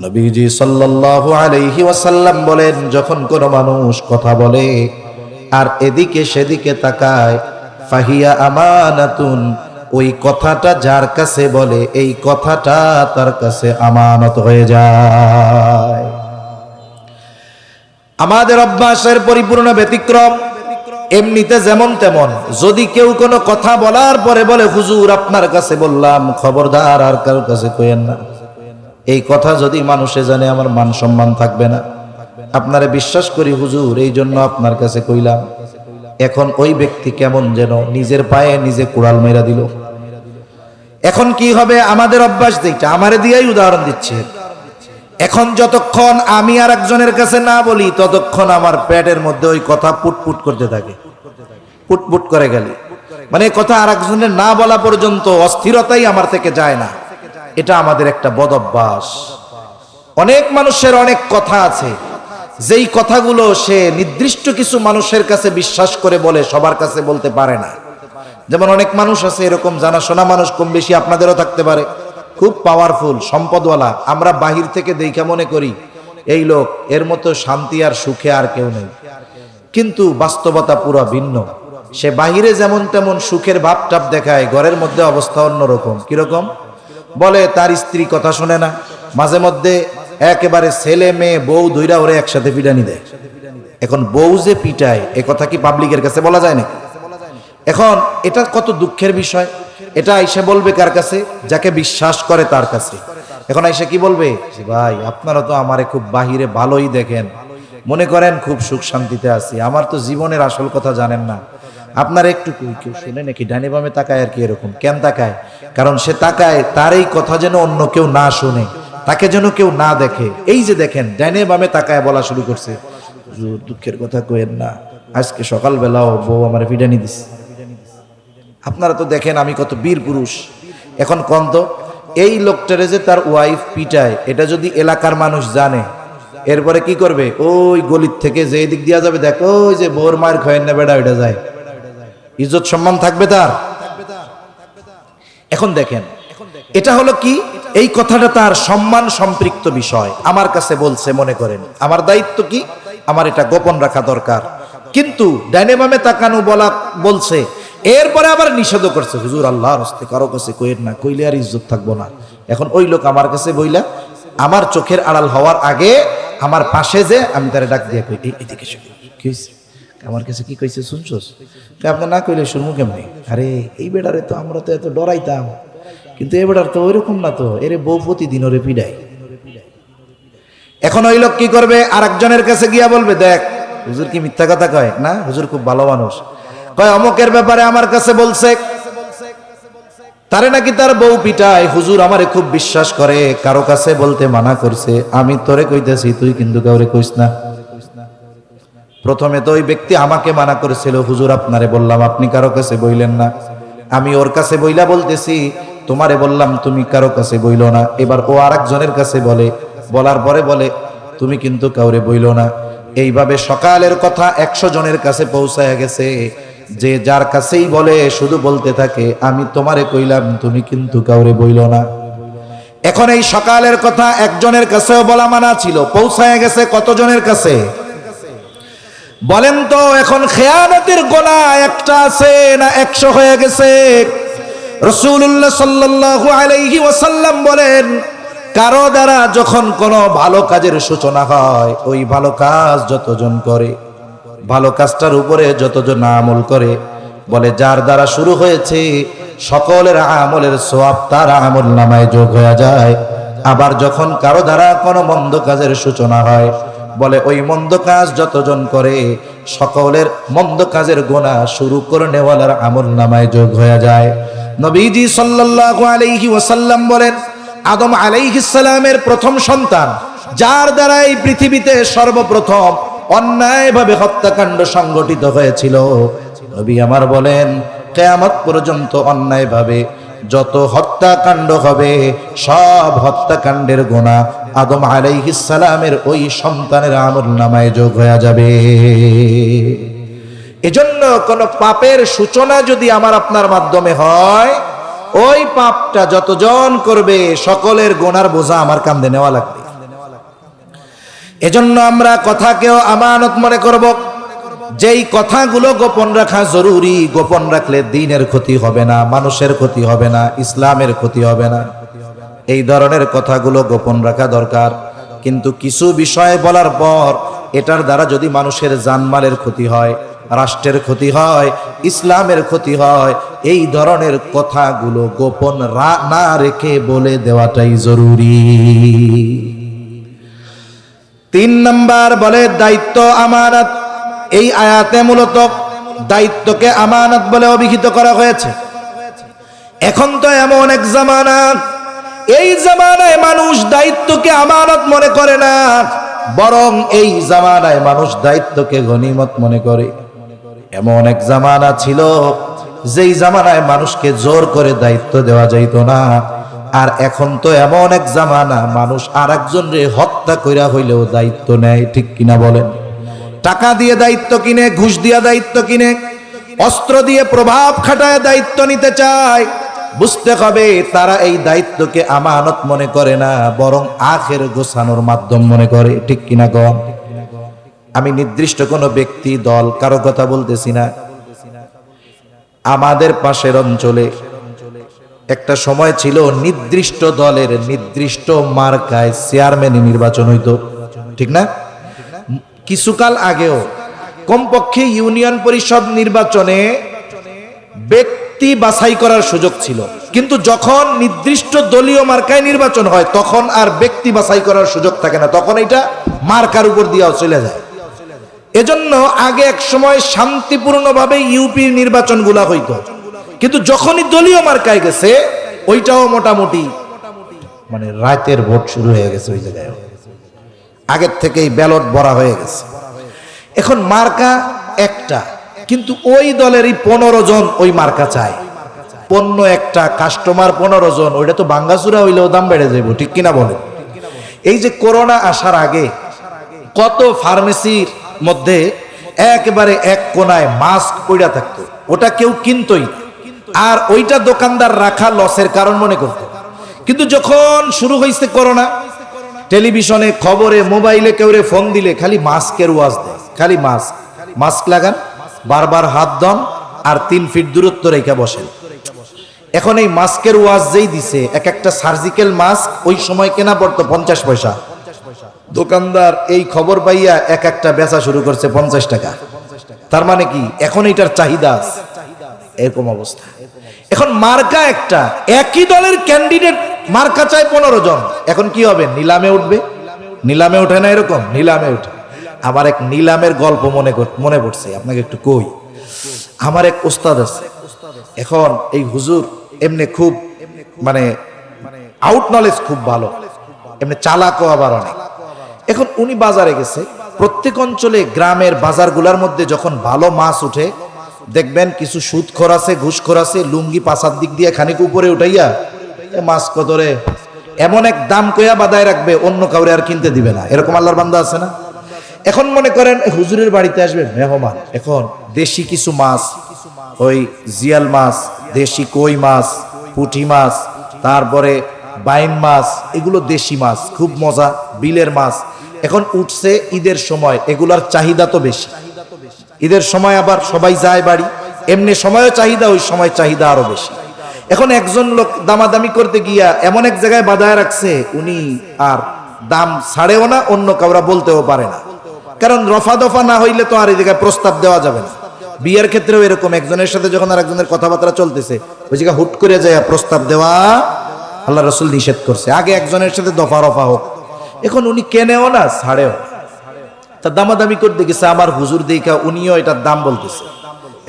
নবীজি সাল্লাল্লাহু আলাইহি ওয়াসাল্লাম বলেন যখন কোনো মানুষ কথা বলে আর এদিকে সেদিকে তাকায়, ফাহিয়া আমানাতুন, ওই কথাটা যার কাছে বলে এই কথাটা তার কাছে আমানত হয়ে যায়। আমাদের অভ্যাসের পরিপূর্ণ ব্যতিক্রম। এমনিতে যেমন তেমন, যদি কেউ কোনো কথা বলার পরে বলে হুজুর আপনার কাছে বললাম, খবরদার আর কারোর কাছে কইেন না, এই কথা যদি মানুষে জানে আমার মান সম্মান থাকবে না। আপনারে বিশ্বাস করি হুজুর, এই জন্য আপনার কাছে কইলাম। এখন ওই ব্যক্তি কেমন যেন নিজের পায়ে নিজে কুড়াল মেরা দিল। এখন কি হবে, আমাদের অভ্যাস যেটা, আমারে দিয়েই উদাহরণ দিচ্ছে। এখন যতক্ষণ আমি আর একজনের কাছে না বলি ততক্ষণ আমার পেটের মধ্যে ওই কথা পুটপুট করতে থাকে, পুটপুট করে গেলে, মানে কথা আর একজনের না বলা পর্যন্ত অস্থিরতাই আমার থেকে যায় না। এটা আমাদের একটা বদ অভ্যাস। অনেক মানুষের অনেক কথা আছে, যেই কথাগুলো সে নির্দিষ্ট কিছু মানুষের কাছে বিশ্বাস করে বলে, সবার কাছে বলতে পারে না। যেমন অনেক মানুষ আছে এরকম, জানাশোনা মানুষ, কম বেশি আপনাদেরও থাকতে পারে, খুব পাওয়ারফুল, সম্পদওয়ালা। আমরা বাহির থেকে দেখা মনে করি এই লোক, এর মতো শান্তি আর সুখে আর কেউ নেই, কিন্তু বাস্তবতা পুরো ভিন্ন। সে বাহিরে যেমন তেমন সুখের ভাব টাপ দেখায়, ঘরের মধ্যে অবস্থা অন্যরকম। কিরকম, বলে তার স্ত্রী কথা শুনে না, মাঝে মধ্যে একেবারে ছেলে মেয়ে বউ দুইরা ওরে একসাথে পিটানি দেয়। এখন বউ যে পিটায়, এ কথা কি পাবলিকের কাছে বলা যায় না? এখন এটা কত দুঃখের বিষয়। এটা আইসা বলবে কার কাছে, যাকে বিশ্বাস করে তার কাছে। এখন আইসা কি বলবে, ভাই আপনারা তো আমারে খুব বাহিরে ভালোই দেখেন, মনে করেন খুব সুখ শান্তিতে আছি, আমার তো জীবনের আসল কথা জানেন না। আপনার একটু কেউ শুনে নাকি, ডানে বামে তাকায় আর কি। এরকম কেন তাকায়? কারণ সে তাকায় তার এই কথা যেন অন্য কেউ না শুনে, তাকে যেন কেউ না দেখে। এই যে দেখেন ডানে বামে তাকায় বলা শুরু করছে, দুঃখের কথা কইেন না, আজকে সকালবেলাও বউ আমার পিটানি দিছে। আপনারা তো দেখেন আমি কত বীর পুরুষ। এখন কোন তো এই লোকটারে যে তার ওয়াইফ পিটায়, এটা যদি এলাকার মানুষ জানে, এরপরে কি করবে, ওই গলির থেকে যে দিক দিয়া যাবে, দেখো ওই যে বোর মার খয়েন না বেড়া, ওইটা যায়, ইজ্জত সম্মান থাকবে তার? এখন দেখেন এটা হলো কি, এই কথাটা তার সম্মান সম্পৃক্ত বিষয়, আমার কাছে বলছে, মনে করেন আমার দায়িত্ব কি, আমার এটা গোপন রাখা দরকার। কিন্তু ডাইনে বামে তাকানো বলা বলছে, এরপরে আবার নিষেধ করছে, হুজুর আল্লাহর হস্তে কারো কাছে কইেন না, কইলে আর ইজ্জত থাকবো না। এখন ওই লোক আমার কাছে বইলা আমার চোখের আড়াল হওয়ার আগে আমার পাশে যে আমি তারে ডাক দিয়ে কই, এদিকে কি হয়েছে, আমার কাছে কি কইছে শুনছস? আপনি না কইলে শুনবো কেমনি? আরে এই বেড়ারে তো আমরা তো এত ডরাইতাম, কিন্তু এ বেড়ার তো ওইরকম না, তো এরে বউ প্রতিদিন ওরে পিডাই। এখন ওই লোক কি করবে, আর একজনের কাছে গিয়া বলবে, দেখ হুজুর কি মিথ্যা কথা কয় না, হুজুর খুব ভালো মানুষ, কয় অমুকের ব্যাপারে আমার কাছে বলছে, তারে নাকি তার বউ পিটায়, হুজুর আমারে খুব বিশ্বাস করে, কারো কাছে বলতে মানা করছে, আমি তোরে কইতেছি তুই কিন্তু কাউরে কইস না। প্রথমে তো ওই ব্যক্তি আমাকে মানা করেছিল, হুজুর আপনারে বললাম আপনি কারো কাছে বইলেন না, আমি ওর কাছে বইলা বলতেছি, তোমারে বললাম তুমি কারো কাছে বইলো না। এবার ও আরেকজনের কাছে বলে, বলার পরে বলে তুমি কিন্তু কাউরে বইলো না। এইভাবে সকালের কথা 100 জনের কাছে পৌঁছায় গেছে, যে যার কাছেই বলে শুধু বলতে থাকে, আমি তোমারে কইলাম তুমি কিন্তু কাউরে বইলো না। এখন এই সকালের কথা একজনের কাছেও বলা মানা ছিল, পৌঁছায় গেছে কতজনের কাছে? বলেন তো এখন খেয়ানতের গোনা একটা আছে না 100 হয়ে গেছে? রাসূলুল্লাহ সাল্লাল্লাহু আলাইহি ওয়াসাল্লাম বলেন, কারো দ্বারা যখন কোনো ভালো কাজের সূচনা হয়, ওই ভালো কাজ যতজন করে, ভালো কাজটার উপরে যতজন আমল করে, বলে যার দ্বারা শুরু হয়েছে সকলের আমলের সওয়াব তার আমল নামায় যোগ হয়ে যায়। আবার যখন কারো দ্বারা কোনো মন্দ কাজের সূচনা হয়, বলে ওই মন্দ কাজ যতজন করে সকলের মন্দ কাজের গুনাহ শুরু করে নেওয়ালার আমল নামায় যোগ হয়ে যায়। নবীজি সাল্লাল্লাহু আলাইহি ওয়াসাল্লাম বলেন, আদম আলাইহিস সালামের প্রথম সন্তান, যার দ্বারা এই পৃথিবীতে সর্বপ্রথম অন্যায়ভাবে হত্যাকাণ্ড সংগঠিত হয়েছিল, নবী আমার বলেন কিয়ামত পর্যন্ত অন্যায়ভাবে যত হত্যাকাণ্ড হবে সব হত্যাকাণ্ডের গুনাহ আদম আলাইহিস সালামের ওই সন্তানের আমলনামায় যোগ হয়ে যাবে। এজন্য কোন পাপের সূচনা যদি আমার আপনার মাধ্যমে হয়, ওই পাপটা যতজন করবে সকলের গুনার বোঝা আমার কাঁধে নেওয়া লাগবে। এজন্য আমরা কথাকেও আমানত মনে করব। যেই কথাগুলো গোপন রাখা জরুরি, গোপন রাখলে দ্বীনের ক্ষতি হবে না, মানুষের ক্ষতি হবে না, ইসলামের ক্ষতি হবে না, এই ধরনের কথাগুলো গোপন রাখা দরকার। কিন্তু কিছু বিষয় বলার পর এটার দ্বারা যদি মানুষের জানমালের ক্ষতি হয়, রাষ্ট্রের ক্ষতি হয়, ইসলামের ক্ষতি হয়, এই ধরনের কথাগুলো গোপন না রেখে বলে দেওয়াটাই জরুরি। 3 নাম্বার বলে দায়িত্ব আমানত। এই আয়াতে মূলত দায়িত্বকে আমানত বলে অভিহিত করা হয়েছে। এখন তো এমন এক জামানা, এই জামানায় মানুষ দায়িত্বকে আমানত মনে করে না, বরং এই জামানায় মানুষ দায়িত্বকে গনিমত মনে করে। এমন এক জামানা ছিল যেই জামানায় মানুষকে জোর করে দায়িত্ব দেওয়া যাইত না। আর এখন তো এমন এক জামানা, মানুষ আর একজনকে হত্যা কইরা হইলেও দায়িত্ব নেয়, ঠিক কিনা বলেন? টাকা দিয়ে দায়িত্ব কিনে, ঘুষ দিয়া দায়িত্ব কিনে, অস্ত্র দিয়ে প্রভাব খাটায় দায়িত্ব নিতে চায়। বুঝতে হবে তারা এই দায়িত্বকে আমানত মনে করে না, বরং আখের গোছানোর মাধ্যম মনে করে, ঠিক কিনা কম? আমি নির্দিষ্ট কোনো ব্যক্তি দল কারো কথা বলতেছি না। আমাদের পাশের অঞ্চলে একটা সময় ছিল নির্দিষ্ট দলের নির্দিষ্ট মার্কায় চেয়ারম্যান নির্বাচন হইতো, ঠিক না? কিছুকাল আগেও কমপক্ষে ইউনিয়ন পরিষদ নির্বাচনে ব্যক্তি বাছাই করার সুযোগ ছিল, কিন্তু যখন নির্দিষ্ট দলীয় মার্কায় নির্বাচন হয় তখন আর ব্যক্তি বাছাই করার সুযোগ থাকে না, তখন এটা মার্কার উপর দিয়েও চলে যায়। এজন্য আগে এক সময় শান্তিপূর্ণভাবে ইউপির নির্বাচনগুলা হইতো, কিন্তু যখনই দলীয় মার্কায় গেছে ওইটাও মোটামুটি মানে রাতের ভোট শুরু হয়ে গেছে, ওই জায়গায় আগের থেকেই ব্যালট ভরা হয়ে গেছে। এখন মার্কা একটা, কিন্তু ওই দলেরই 15 জন ওই মার্কা চায়। পণ্য একটা, কাস্টমার 15 জন, ওইটা তো ভাঙ্গাচুরা হইলেও দাম বেড়ে যাইব, ঠিক কিনা বলেন? এই যে করোনা আসার আগে কত ফার্মেসির মধ্যে একেবারে এক কোনায় মাস্ক পইড়া থাকতো, ওটা কেউ কিনতই না, আর ওইটা দোকানদার রাখা লসের কারণ মনে করত। কিন্তু যখন শুরু হয়েছে করোনা, টেলিভিশনে, খবরে, মোবাইলে কেউরে ফোন দিলে খালি মাস্কের ওয়াজ দেয়, খালি মাস্ক লাগান, বারবার হাত ধন, আর 3 ফিট দূরত্ব রেখে বসেন। এখন এই মাস্কের ওয়াজ যেই দিছে, এক একটা সার্জিক্যাল মাস্ক ওই সময় কেনা পড়তো 50 পয়সা। দোকানদার এই খবর পাইয়া এক একটা বেচা শুরু করছে 50 টাকা। তার মানে কি এখন এটার চাহিদা আছে, এরকম অবস্থা। এখন মার্কা একটা, একই দলের ক্যান্ডিডেট মার্কা চায় 15 জন। এখন কি হবে? নিলামে উঠবে। নিলামে ওঠে না এরকম? নিলামে উঠে। আমার এক নিলামের গল্প মনে পড়ছে, আপনাকে একটু কই। আমার এক ওস্তাদ আছে, এখন এই হুজুর এমনি খুব মানে আউট নলেজ খুব ভালো, এমনি চালাকও আবার অনেক। এখন উনি বাজারে গেছে, প্রত্যেক অঞ্চলে গ্রামের বাজারগুলোর মধ্যে যখন ভালো মাছ উঠে দেখবেন কিছু সুদখোর আছে, ঘুষখোর আছে, লুঙ্গি পাছার দিক দিয়ে খানিক উপরে উঠাইয়া মাছ কতরে এমন এক দাম কইয়া বাদায় রাখবে, অন্য কাউরে আর কিনতে দিবে না। এরকম আল্লাহর বান্দা আছে না? এখন মনে করেন হুজুরের বাড়িতে আসবে মেহমান, এখন দেশি কিছু মাছ, ওই জিয়াল মাছ, দেশি কই মাছ, পুঁটি মাছ, তারপরে বাইন মাছ, এগুলো দেশি মাছ, খুব মজা, বিলের মাছ এখন উঠছে ঈদের সময়, এগুলার চাহিদা তো বেশি। ঈদের সময় আবার সবাই যায় বাড়ি, এমনি সময়ও চাহিদা, ওই সময় চাহিদা আরো বেশি। এখন একজন লোক দামাদামি করতে গিয়া এমন এক জায়গায় বাধায় রাখছে, উনি আর দাম ছাড়েও না, অন্য কাউরা বলতেও পারে না, কারণ রফা দফা না হইলে তো আর এই জায়গায় প্রস্তাব দেওয়া যাবে না। বিয়ের ক্ষেত্রেও এরকম, একজনের সাথে যখন আর একজনের কথাবার্তা চলতেছে, ওই জায়গায় হুট করে যায় প্রস্তাব দেওয়া আল্লাহ রসুল নিষেধ করছে। আগে একজনের সাথে দফা রফা হোক। এখন উনি কেনেও না ছাড়েও, তা দামাদামি করতে গেছে, আমার হুজুর দেখা উনিও এটার দাম বলতেছে।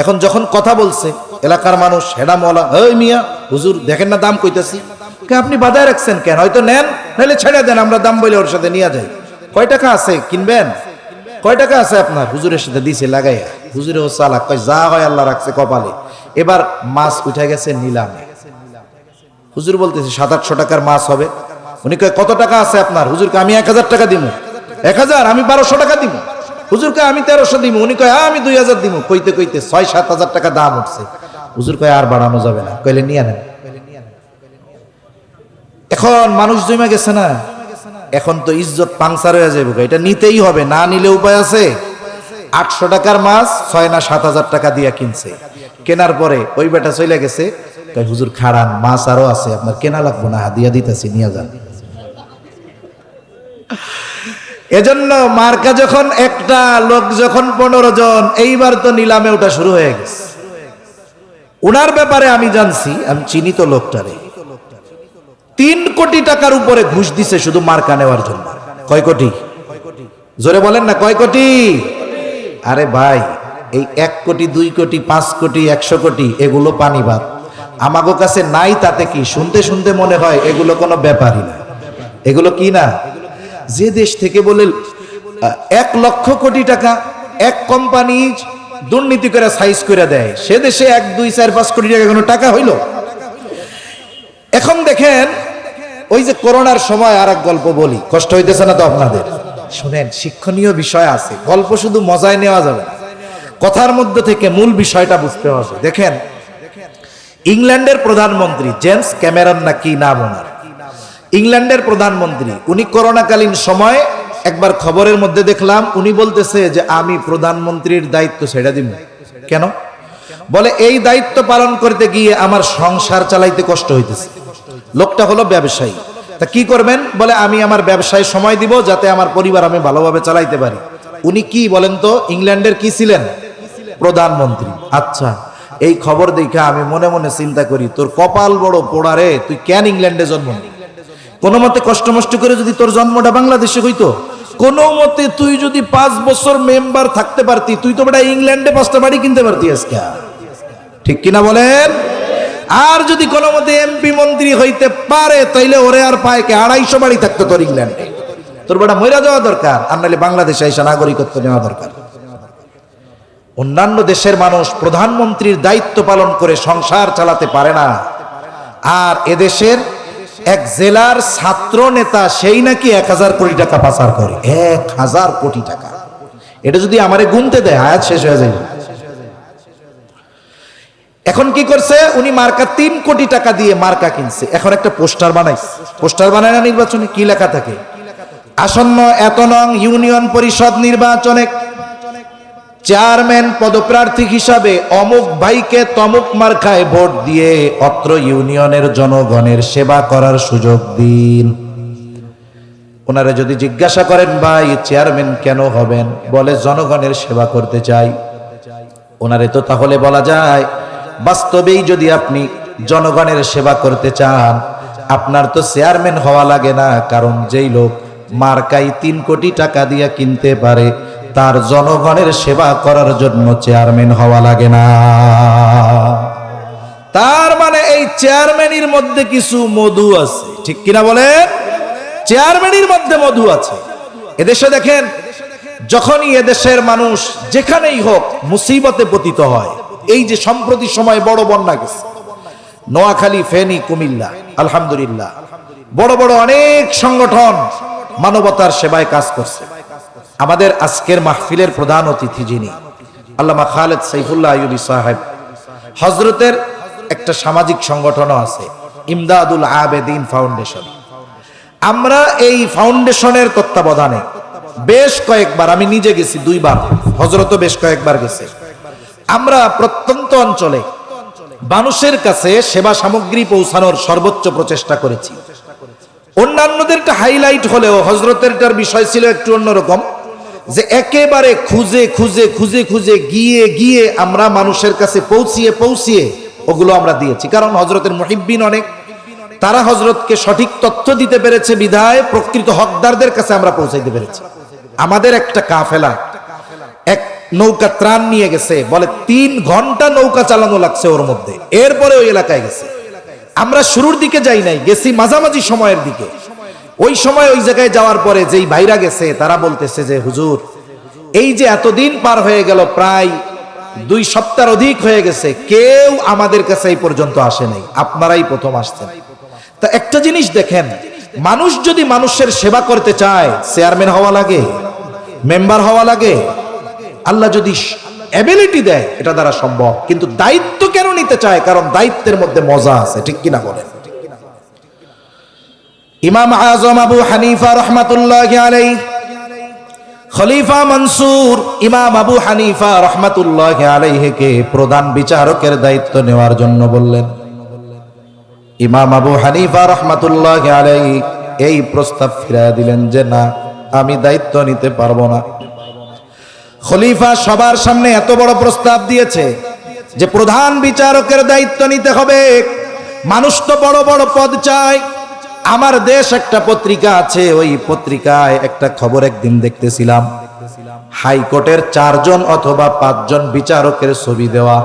এখন যখন কথা বলছে এলাকার মানুষ, হেডা মওলা, ওই মিয়া হুজুর দেখেন না দাম কইতাছি, আপনি বাধায় রাখছেন কেন? হয়তো নেন, নাহলে ছেড়ে দেন, আমরা দাম বলে ওর সাথে নিয়ে যাই। কয় টাকা আছে কিনবেন? কয় টাকা আছে আপনার? হুজুরের সাথে দিছে লাগাইয়া। হুজুরে ও চালাক, কয় যা হয় আল্লাহ রাখছে কপালে। এবার মাছ উঠে গেছে নিলামে। হুজুর বলতেছে 700-800 টাকার মাছ হবে। উনি কয় কত টাকা আছে আপনার? হুজুরকে আমি 1000 টাকা দিব। 1000? আমি 1200 টাকা দিব। হুজুরকে আমি 1300 দিব। উনি কয় আমি 2000 দিব। কইতে কইতে 6-7 হাজার টাকা দাম উঠছে। হুজুর কয় আর বাড়ানো যাবে না, কইলে নিয়ে নেন। এখন মানুষ জমে গেছে না, এখন তো ইজ্জত পাংচার হয়ে যাবে, এটা নিতেই হবে, না নিলে উপায় আছে? 800 টাকার মাছ 6 না 7 হাজার টাকা দিয়া কিনছে। কেনার পরে ওই বেটা চলে গেছে, কয় হুজুর খাড়ান, মাছ আরো আছে, আপনার কেনা লাগবো না, হাদিয়া দিতেছি, নিয়ে যান। এজন্য মার্কা যখন একটা, লোক যখন 15 জন, এইবার তো নিলামে ওটা শুরু হয়ে গেছে। উনার ব্যাপারে আমি জানছি, আমি চিনি তো লোকটারে, 3 কোটি টাকার উপরে ঘুষ দিছে শুধু মার্কা নেওয়ার জন্য। কয় কোটি? জোরে বলেন না, কয় কোটি? আরে ভাই, এই 1 কোটি 2 কোটি 5 কোটি 100 কোটি এগুলো পানি ভাত আমাগো কাছে নাই, তাতে কি? শুনতে শুনতে মনে হয় এগুলো কোনো ব্যাপারই না। এগুলো কি না? যে দেশ থেকে বলে 1 লক্ষ কোটি টাকা এক কোম্পানি দুর্নীতি করে সাইজ করে দেয়, সে দেশে 1 2 4 5 কোটি টাকা কোনো টাকা হইল? এখন দেখেন, ওই যে করোনার সময় আর এক গল্প বলি, কষ্ট হইতেছে না তো আপনাদের? শুনেন, শিক্ষণীয় বিষয় আছে, গল্প শুধু মজায় নেওয়া যাবে না, কথার মধ্যে থেকে মূল বিষয়টা বুঝতে হবে। দেখেন, ইংল্যান্ডের প্রধানমন্ত্রী জেমস ক্যামেরন না কি নাম ওনার, ইংল্যান্ডের প্রধানমন্ত্রী, উনি করোনাকালীন সময় একবার খবরের মধ্যে দেখলাম, উনি বলতেছে যে আমি প্রধানমন্ত্রীর দায়িত্ব ছেড়ে দিব। কেন? বলে এই দায়িত্ব পালন করতে গিয়ে আমার সংসার চালাইতে কষ্ট হইতেছে। লোকটা হলো ব্যবসায়ী, তা কি করবেন? বলে আমি আমার ব্যবসায় সময় দিব যাতে আমার পরিবার আমি ভালোভাবে চালাইতে পারি। উনি কি বলেন তো, ইংল্যান্ডের কি ছিলেন? প্রধানমন্ত্রী। আচ্ছা, এই খবর দেখে আমি মনে মনে চিন্তা করি, তোর কপাল বড় পোড়া রে, তুই কেন ইংল্যান্ডে জন্ম নিলি? কোনো মতে কষ্ট মষ্ট করে যদি তোর জন্মটা বাংলাদেশে হইতো, কোনো মতে তুই যদি 5 বছর মেম্বার থাকতে পারতি, তুই তো বেটা ইংল্যান্ডে 5টা বাড়ি কিনতে পারতি আজকে। ঠিক কিনা বলেন? আর যদি কোনো মতে এমপি মন্ত্রী হইতে পারে, তাইলে ওরে আর পায় কে? 250 বাড়ি থাকতো তোর ইংল্যান্ডে। তোর বেটা মইরা যাওয়া দরকার, আর নাহলে বাংলাদেশে এসে নাগরিকত্ব নেওয়া দরকার। অন্যান্য দেশের মানুষ প্রধানমন্ত্রীর দায়িত্ব পালন করে সংসার চালাতে পারে না, আর এদেশের এক জেলার ছাত্র নেতা সেই নাকি 1000 কোটি টাকা পাচার করে। 1000 কোটি টাকা! এটা যদি আমারে গুনতে দেয়, আয়াত শেষ হয়ে যাবে। এখন কি করছে উনি? মার্কা 3 কোটি টাকা দিয়ে মার্কা কিনছে। এখন একটা পোস্টার বানাইছে। পোস্টার বানায় না নির্বাচনে? কি লেখা থাকে? আসন্ন এত নং ইউনিয়ন পরিষদ নির্বাচনে চেয়ারম্যান পদপ্রার্থী হিসাবে অমুক ভাইকে তমুক মার্কায় ভোট দিয়ে অত্র ইউনিয়নের জনগণের সেবা করার সুযোগ দিন। ওনারা যদি জিজ্ঞাসা করেন, ভাই চেয়ারম্যান কেন হবেন? বলে জনগণের সেবা করতে চাই। ওনারে তো তাহলে বলা যায়, বাস্তবেই যদি আপনি জনগণের সেবা করতে চান, আপনার তো চেয়ারম্যান হওয়া লাগে না, কারণ যেই লোক মার্কাই 3 কোটি টাকা দিয়ে কিনতে পারে, তার জনগণের সেবা করার জন্য চেয়ারম্যান হওয়া লাগে না। তার মানে এই চেয়ারম্যানের মধ্যে কিছু মধু আছে। ঠিক কিনা বলেন? চেয়ারম্যানের মধ্যে মধু আছে। এদেশে দেখেন, যখনই এদেশের মানুষ যেখানেই হোক মুসিবতে পতিত হয়, এই যে সম্প্রতি সময় বড় বন্যা গেছে, নোয়াখালী, ফেনী, কুমিল্লা, আলহামদুলিল্লাহ বড় বড় অনেক সংগঠন মানবতার সেবায় কাজ করছে। আমাদের আজকের মাহফিলের প্রধান অতিথি যিনি, আল্লামা খালেদ সাইফুল্লাহ আইয়ুবী সাহেব, হযরতের একটা সামাজিক সংগঠনও আছে, ইমদাদুল আবেদিন ফাউন্ডেশন। আমরা এই ফাউন্ডেশনের তত্ত্বাবধানে বেশ কয়েকবার, আমি নিজে গেছি 2 বার, হযরতও বেশ কয়েকবার গেছে। আমরা প্রত্যন্ত অঞ্চলে মানুষের কাছে সেবা সামগ্রী পৌঁছানোর সর্বোচ্চ প্রচেষ্টা করেছি। অন্যান্যদেরটা হাইলাইট হলেও হযরতেরটার বিষয় ছিল একটু অন্যরকম, যে একেবারে খুঁজে খুঁজে খুঁজে খুঁজে গিয়ে গিয়ে আমরা মানুষের কাছে পৌঁছিয়ে ওগুলো আমরা দিয়েছি। কারণ হযরতের মুহিব্বিন অনেক, তারা হযরতকে সঠিক তথ্য দিতে পেরেছে বিধায় প্রকৃত হকদারদের কাছে আমরা পৌঁছাইতে পেরেছি। আমাদের একটা কাফেলা এক নৌকা ত্রাণ নিয়ে গেছে, বলে 3 ঘন্টা নৌকা চালানো লাগছে ওর মধ্যে, এরপরে ওই এলাকায় গেছে। আমরা শুরুর দিকে যাই নাই, গেছি মাঝামাঝি সময়ের দিকে। ওই সময় ওই জায়গায় যাওয়ার পরে যেই ভাইরা গেছে তারা বলতেছে যে হুজুর, এই যে এতদিন পার হয়ে গেল, প্রায় 2 সপ্তাহ অধিক হয়ে গেছে, কেউ আমাদের কাছে এই পর্যন্ত আসে নাই, আপনারাই প্রথম আসছেন। তা একটা জিনিস দেখেন, মানুষ যদি মানুষের সেবা করতে চায়, চেয়ারম্যান হওয়া লাগে, মেম্বার হওয়া লাগে। আল্লাহ যদি এবিলিটি দেয় এটা দ্বারা সম্ভব, কিন্তু দায়িত্ব কেন নিতে চায়? কারণ দায়িত্বের মধ্যে মজা আছে, ঠিক কিনা বলেন? ইমাম আজম আবু হানিফা রহমাতুল্লাহি আলাইহি, খলিফা মনসুর ইমাম আবু হানিফা রহমাতুল্লাহি আলাইহিকে প্রধান বিচারকের দায়িত্ব নেওয়ার জন্য বললেন। ইমাম আবু হানিফা রহমাতুল্লাহি আলাইহি এই প্রস্তাব ফিরিয়ে দিলেন যে না, আমি দায়িত্ব নিতে পারবো না। খলিফা সবার সামনে এত বড় প্রস্তাব দিয়েছে যে প্রধান বিচারকের দায়িত্ব নিতে হবে। মানুষ তো বড় বড় পদ চায়। আমার দেশ একটা পত্রিকা আছে, ওই পত্রিকায় একটা খবর একদিন দেখতেছিলাম, হাইকোর্টের 4 জন অথবা 5 জন বিচারকের ছবি দেওয়া।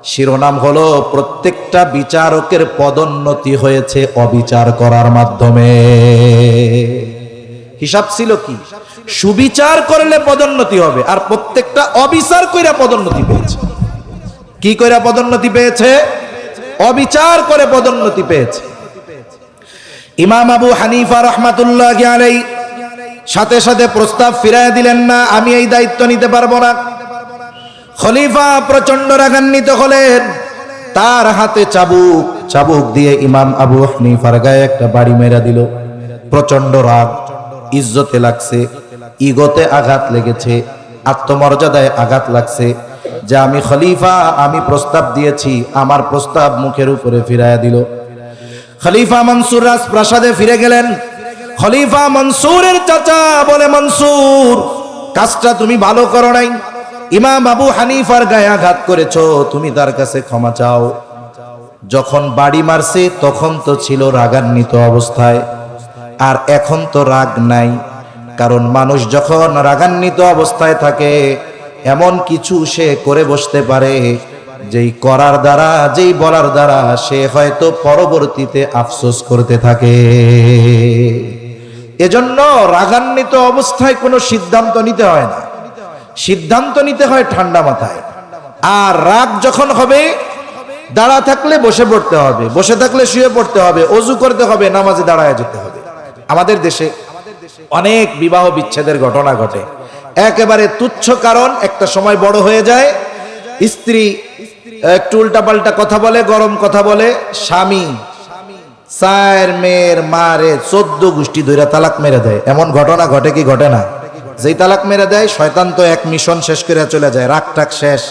শিরোনাম হলো প্রত্যেকটা বিচারকের পদোন্নতি হয়েছে অবিচার করার মাধ্যমে। হিসাব ছিল কি, সুবিচার করলে পদোন্নতি হবে, আর প্রত্যেকটা অবিচার কইরা পদোন্নতি পেয়েছে। কি কইরা পদোন্নতি পেয়েছে? অবিচার করে পদোন্নতি পেয়েছে। ইমাম আবু হানিফা রহমাতুল্লাহি আলাইহি সাথে সাথে প্রস্তাব ফিরায় দিলেন না, আমি এই দায়িত্ব নিতে পারবো না। খলিফা প্রচন্ড রাগান্বিত হলেন, তার হাতে চাবুক দিয়ে ইমাম আবু হানিফার গায়ে একটা বাড়ি মেরা দিল। প্রচন্ড রাগ, ইজ্জতে লাগছে, ইগোতে আঘাত লেগেছে, আত্মমর্যাদায় আঘাত লাগছে যে আমি খলিফা, আমি প্রস্তাব দিয়েছি, আমার প্রস্তাব মুখের উপরে ফিরাইয়া দিল। খলিফা মনসুর রাজপ্রাসাদে ফিরে গেলেন। খলিফা মনসুরের চাচা বলে, মনসুর, কাজটা তুমি ভালো করো নাই, ইমাম আবু হানিফার গায়ে আঘাত করেছো, তুমি তার কাছে ক্ষমা চাও। যখন বাড়ি মারছে তখন তো ছিল রাগান্বিত অবস্থায়, আর এখন তো রাগ নাই। কারণ মানুষ যখন রাগান্বিত অবস্থায় থাকে, এমন কিছু সে করে বসতে পারে যেই করার দ্বারা, যেই বলার দ্বারা সে হয়তো পরবর্তীতে আফসোস করতে থাকে। এজন্য রাগান্বিত অবস্থায় কোনো সিদ্ধান্ত নিতে হয় না, সিদ্ধান্ত নিতে হয় ঠান্ডা মাথায়। আর রাগ যখন হবে, দাঁড়া থাকলে বসে পড়তে হবে, বসে থাকলে শুয়ে পড়তে হবে, ওযু করতে হবে, নামাজে দাঁড়ায় যেতে হবে। আমাদের দেশে অনেক বিবাহ বিচ্ছেদের ঘটনা ঘটে, একেবারে তুচ্ছ কারণ একটা সময় বড় হয়ে যায়, স্ত্রী একটু উল্টাপাল্টা কথা বলে, গরম কথা বলে, স্বামী 4 মেয়ের মারে 14 গোষ্ঠী ধইরা তালাক মেরে দেয়। এমন ঘটনা ঘটে কি ঘটে না? যেই তালাক মেরে দেয়, শয়তান তো এক মিশন শেষ করে চলে যায়, রাগ টাক শেষ।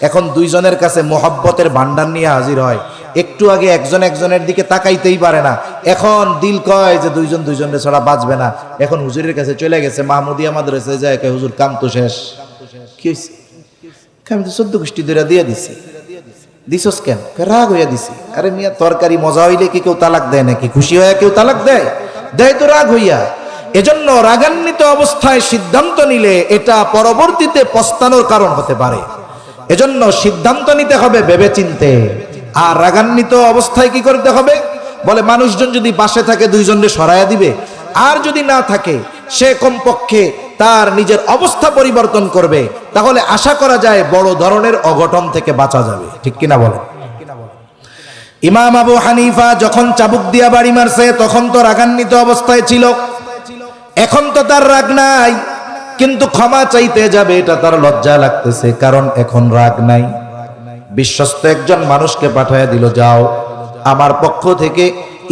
এখন 2 জনের কাছে মোহাব্বতের ভান্ডার নিয়ে হাজির হয়। একটু আগে একজন একজনের দিকে তাকাইতেই পারে না, এখন দিল কয় যে 2 জন 2 জনের ছাড়া বাঁচবে না। এখন হুজুরের কাছে চলে গেছে, মাহমুদিয়া মাদ্রাসায় যায়, কয় হুজুর কাম তো শেষ। কি হইছে? আমি তো 14 গোষ্ঠী ধইরা দিয়ে দিছি। দিছস কেন? রাগ হইয়া দিছি। আরে মিয়া, তরকারি মজা হইলে কি কেউ তালাক দেয় নাকি? খুশি হইয়া কেউ তালাক দেয়? দেয় তো রাগ হইয়া। এজন্য রাগান্বিত অবস্থায় সিদ্ধান্ত নিলে এটা পরবর্তীতে পস্তানোর কারণ হতে পারে। এজন্য সিদ্ধান্ত নিতে হবে ভেবে চিন্তে। আর রাগান্বিত অবস্থায় কি করতে হবে? বলে মানুষজন যদি পাশে থাকে 2 জনকে সরাইয়া দিবে, আর যদি না থাকে সে কমপক্ষে তার নিজের অবস্থা পরিবর্তন করবে, তাহলে আশা করা যায় বড় ধরনের অঘটন থেকে বাঁচা যাবে। ঠিক কিনা বলেন? ইমাম আবু হানিফা যখন চাবুক দিয়া বাড়ি মারছে তখন তো রাগান্বিত অবস্থায় ছিল, এখন তো তার রাগ নাই, কিন্তু ক্ষমা চাইতে যাবে এটা তার লজ্জা লাগতেছে, কারণ এখন রাগ নাই। বিশ্বস্ত একজন মানুষকে পাঠায় দিল, যাও আমার পক্ষ থেকে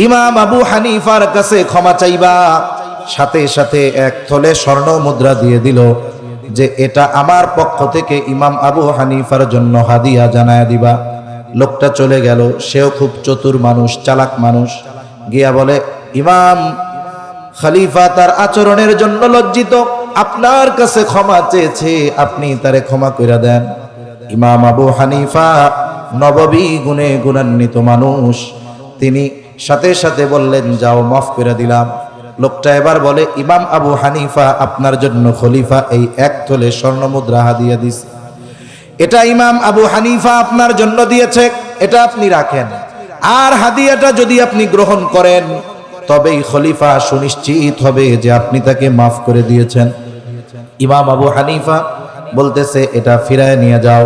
ইমাম আবু হানিফার কাছে ক্ষমা চাইবা। সাথে সাথে এক থলে স্বর্ণ মুদ্রা দিয়ে দিল যে এটা আমার পক্ষ থেকে ইমাম আবু হানিফার জন্য হাদিয়া জানায়া দিবা। লোকটা চলে গেল। সেও খুব চতুর মানুষ, চালাক মানুষ। গিয়া বলে, ইমাম খলিফা তার আচরণের জন্য লজ্জিত, আপনার কাছে ক্ষমা চেয়েছে, আপনি তারে ক্ষমা কইরা দেন। ইমাম আবু হানিফা নববী গুণে গুণান্বিত মানুষ, তিনি সাথে সাথে বললেন, যাও, মাফ করে দিলাম। লোকটা এবার বলে, ইমাম আবু হানিফা আপনার জন্য খলিফা এই এক থলে স্বর্ণ মুদ্রা হাদিয়া দিছে, এটা ইমাম আবু হানিফা আপনার জন্য দিয়েছে, এটা আপনি রাখেন। আর হাদিয়াটা যদি আপনি গ্রহণ করেন তবেই খলিফা সুনিশ্চিত হবে যে আপনি তাকে মাফ করে দিয়েছেন। ইমাম আবু হানিফা বলতেছে, এটা ফিরায় নিয়ে যাও।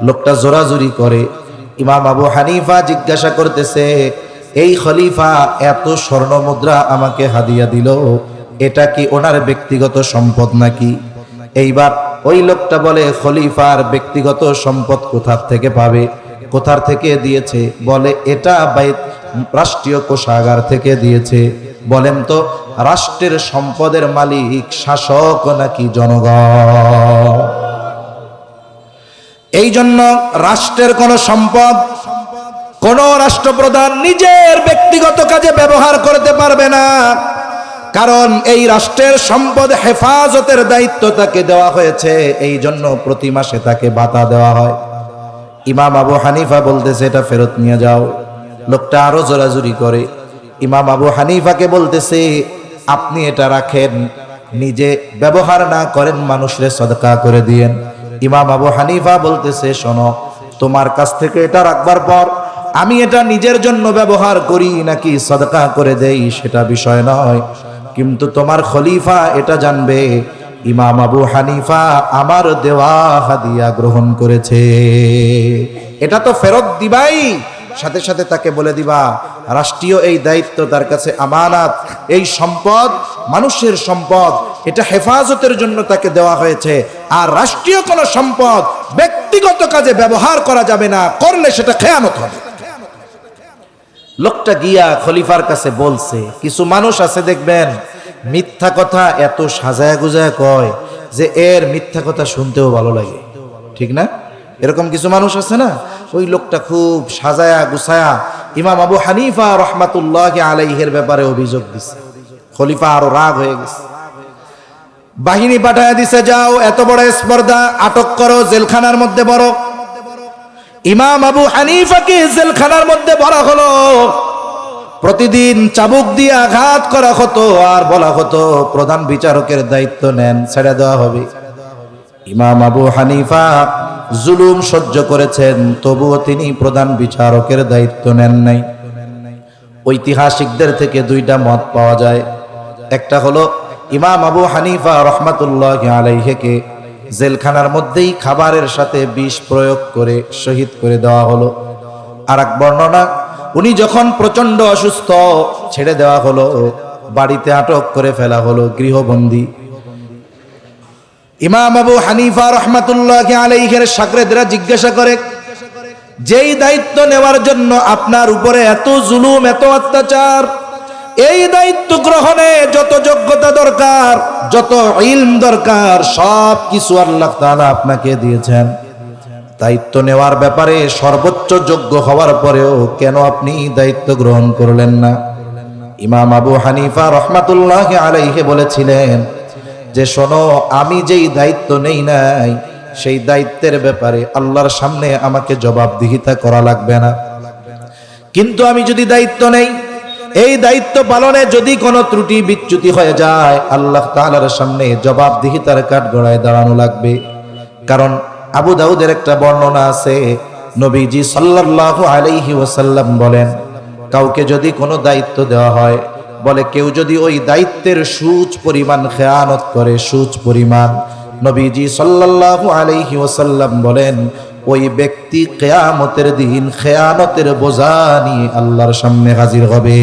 লোকটা জোরাজুরি করে। ইমাম আবু হানিফা জিজ্ঞাসা করতেছে, এই খলিফা এত স্বর্ণ মুদ্রা আমাকে হাদিয়া দিল, এটা কি ওনার ব্যক্তিগত সম্পদ নাকি? এইবার ওই লোকটা বলে, খলিফার ব্যক্তিগত সম্পদ কোথার থেকে পাবে, কোথার থেকে দিয়েছে? বলে, এটা রাষ্ট্রীয় কোষাগার থেকে দিয়েছে। বলেন তো, রাষ্ট্রের সম্পদের মালিক শাসক নাকি জনগণ? এই জন্য রাষ্ট্রের কোন সম্পদ কোন রাষ্ট্রপ্রধান নিজের ব্যক্তিগত কাজে ব্যবহার করতে পারবে না, কারণ এই রাষ্ট্রের সম্পদ হেফাজতের দায়িত্ব তাকে দেওয়া হয়েছে। এই জন্য প্রতি মাসে তাকে ভাতা দেওয়া হয়। ইমাম আবু হানিফা বলতেছে, এটা ফেরত নিয়ে যাও। লোকটা আরো জোরাজুরি করে। ইমাম আবু হানিফাকে বলতেছে, আপনি এটা রাখেন, নিজে ব্যবহার না করেন, মানুষরে সদকা করে দিয়েন। ইমাম আবু হানিফা বলতেছে, শোনো, তোমার কাছ থেকে এটা রাখবার পর আমি এটা নিজের জন্য ব্যবহার করি নাকি সদকা করে দেই সেটা বিষয় নয়, কিন্তু তোমার খলিফা এটা জানবে ইমাম আবু হানিফা আমার দেওয়া হাদিয়া গ্রহণ করেছে, এটা তো ফেরত দিবাই। সাথে সাথে তাকে বলে দিবা, রাষ্ট্রীয় এই দায়িত্ব তার কাছে আমানত, এই সম্পদ মানুষের সম্পদ, এটা হেফাজতের জন্য তাকে দেওয়া হয়েছে। আর রাষ্ট্রীয় কোনো সম্পদ ব্যক্তিগত কাজে ব্যবহার করা যাবে না, করলে সেটা খেয়ানত হবে। লোকটা গিয়া খলিফার কাছে বলছে। কিছু মানুষ আছে দেখবেন, মিথ্যা কথা এত সাজায়া গুজায়া কয় যে এর মিথ্যা কথা শুনতেও ভালো লাগে, ঠিক না? এরকম কিছু মানুষ আছে না? ওই লোকটা খুব সাজায়া গুছায়া ইমাম আবু হানিফা রহমাতুল্লাহ আলাইহির ব্যাপারে অভিযোগ দিছে। খলিফা আরো রাগ হয়ে গেছে, বাহিনী পাঠায় দিছে, যাও এত বড় স্পর্ধা, আটক করো, জেলখানার মধ্যে বড়। ইমাম আবু হানিফাকে জেলখানার মধ্যে ভরা হলো। প্রতিদিন চাবুক দিয়ে আঘাত করা হতো আর বলা হতো প্রধান বিচারকের দায়িত্ব নেন, ছেড়ে দেওয়া হবে। ইমাম আবু হানিফা জুলুম সহ্য করেছেন, তবুও তিনি প্রধান বিচারকের দায়িত্ব নেন নাই। ঐতিহাসিকদের থেকে দুইটা মত পাওয়া যায়। একটা হলো ইমাম আবু হানিফা রহমাতুল্লাহ আলাইহিকে জেলখানার মধ্যেই খাবারের সাথে বিষ প্রয়োগ করে শহীদ করে দেওয়া হলো। আর এক বর্ণনা, উনি যখন প্রচন্ড অসুস্থ ছেড়ে দেওয়া হলো, বাড়িতে আটক করে ফেলা হলো, গৃহবন্দী। ইমাম আবু হানিফা রহমাতুল্লাহ আলাইহির শাগরেদরা জিজ্ঞাসা করে, যেই দায়িত্ব নেওয়ার জন্য আপনার উপরে এত জুলুম, এত অত্যাচার, এই দায়িত্ব গ্রহণে যত যোগ্যতা দরকার, যত ইলম দরকার, সব কিছু আল্লাহ তাআলা আপনাকে দিয়েছেন। দায়িত্ব নেওয়ার ব্যাপারে সর্বোচ্চ যোগ্য হওয়ার পরেও কেন আপনি দায়িত্ব গ্রহণ করলেন না? ইমাম আবু হানিফা রহমাতুল্লাহ আলাইহি বলেছিলেন যে, শোনো, আমি যেই দায়িত্ব নেই নাই সেই দায়িত্বের ব্যাপারে আল্লাহর সামনে আমাকে জবাবদিহিতা করা লাগবে না, কিন্তু আমি যদি দায়িত্ব নেই, এই দায়িত্ব পালনে যদি কোনো ত্রুটি বিচ্যুতি হয়ে যায়, আল্লাহ তাআলার সামনে জবাবদিহিতার কাঠগড়ায় দাঁড়ানো লাগবে। কারণ আবু দাউদের একটা বর্ণনা আছে, নবীজি সাল্লাল্লাহু আলাইহি ওয়াসাল্লাম বলেন, কাউকে যদি কোনো দায়িত্ব দেওয়া হয়, বলে কেউ যদি ওই দায়িত্বের সুচ পরিমাণ খেয়ানত করে, সুচ পরিমাণ, নবীজি সাল্লাল্লাহু আলাইহি ওয়াসাল্লাম বলেন, ওই ব্যক্তি কিয়ামতের দিন খেয়ানতের বোঝা নিয়ে আল্লাহর সামনে হাজির হবে।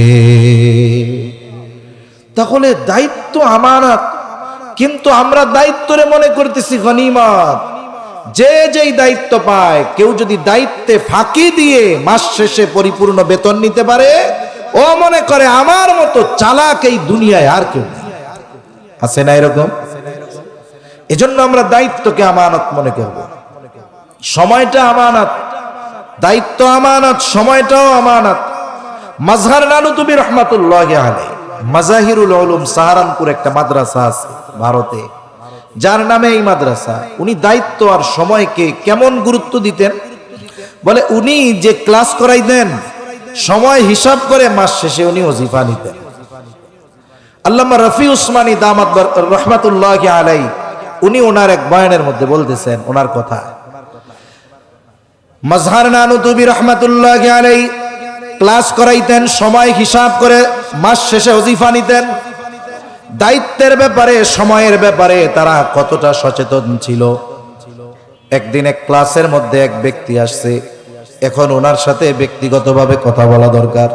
তাহলে দায়িত্ব আমানত, কিন্তু আমরা দায়িত্বরে মনে করতেছি গনিমত। যে যেই দায়িত্ব পায়, কেউ যদি দায়িত্বে ফাঁকি দিয়ে মাস শেষে পরিপূর্ণ বেতন নিতে পারে, ও মনে করে আমার মতো চালাক এই দুনিয়ায় আর কেউ নেই। আছে না এরকম? এজন্য আমরা দায়িত্বকে আমানত মনে করব। সময়টা আমানত, দায়িত্ব আমানত, সময়টাও আমানত। মাজহার নানুতুবি রহমাতুল্লাহি আলাইহি মাজাহিরুল উলুম সাহারানপুর একটা মাদ্রাসা আছে ভারতে, যার নামে এই মাদ্রাসা। উনি দায়িত্ব আর সময়কে কেমন গুরুত্ব দিতেন, বলে উনি যে ক্লাস করাইতেন সময় হিসাব করে মাস শেষে উনি ওজিফা নিতেন। আল্লামা রফি উসমানী দামাত রহমাতুল্লাহি আলাইহি উনি ওনার এক বয়ানের মধ্যে বলতেছেন, ওনার কথা, মাজহার নানুতুবি রহমাতুল্লাহি আলাইহি ক্লাস করাইতেন সময় হিসাব করে, মাস শেষে ওজিফা নিতেন। দায়িত্বের ব্যাপারে, সময়ের ব্যাপারে তারা কতটা সচেতন ছিল। একদিন এক ক্লাসের মধ্যে এক ব্যক্তি আসছে, এখন ওনার সাথে ব্যক্তিগতভাবে কথা বলা দরকার,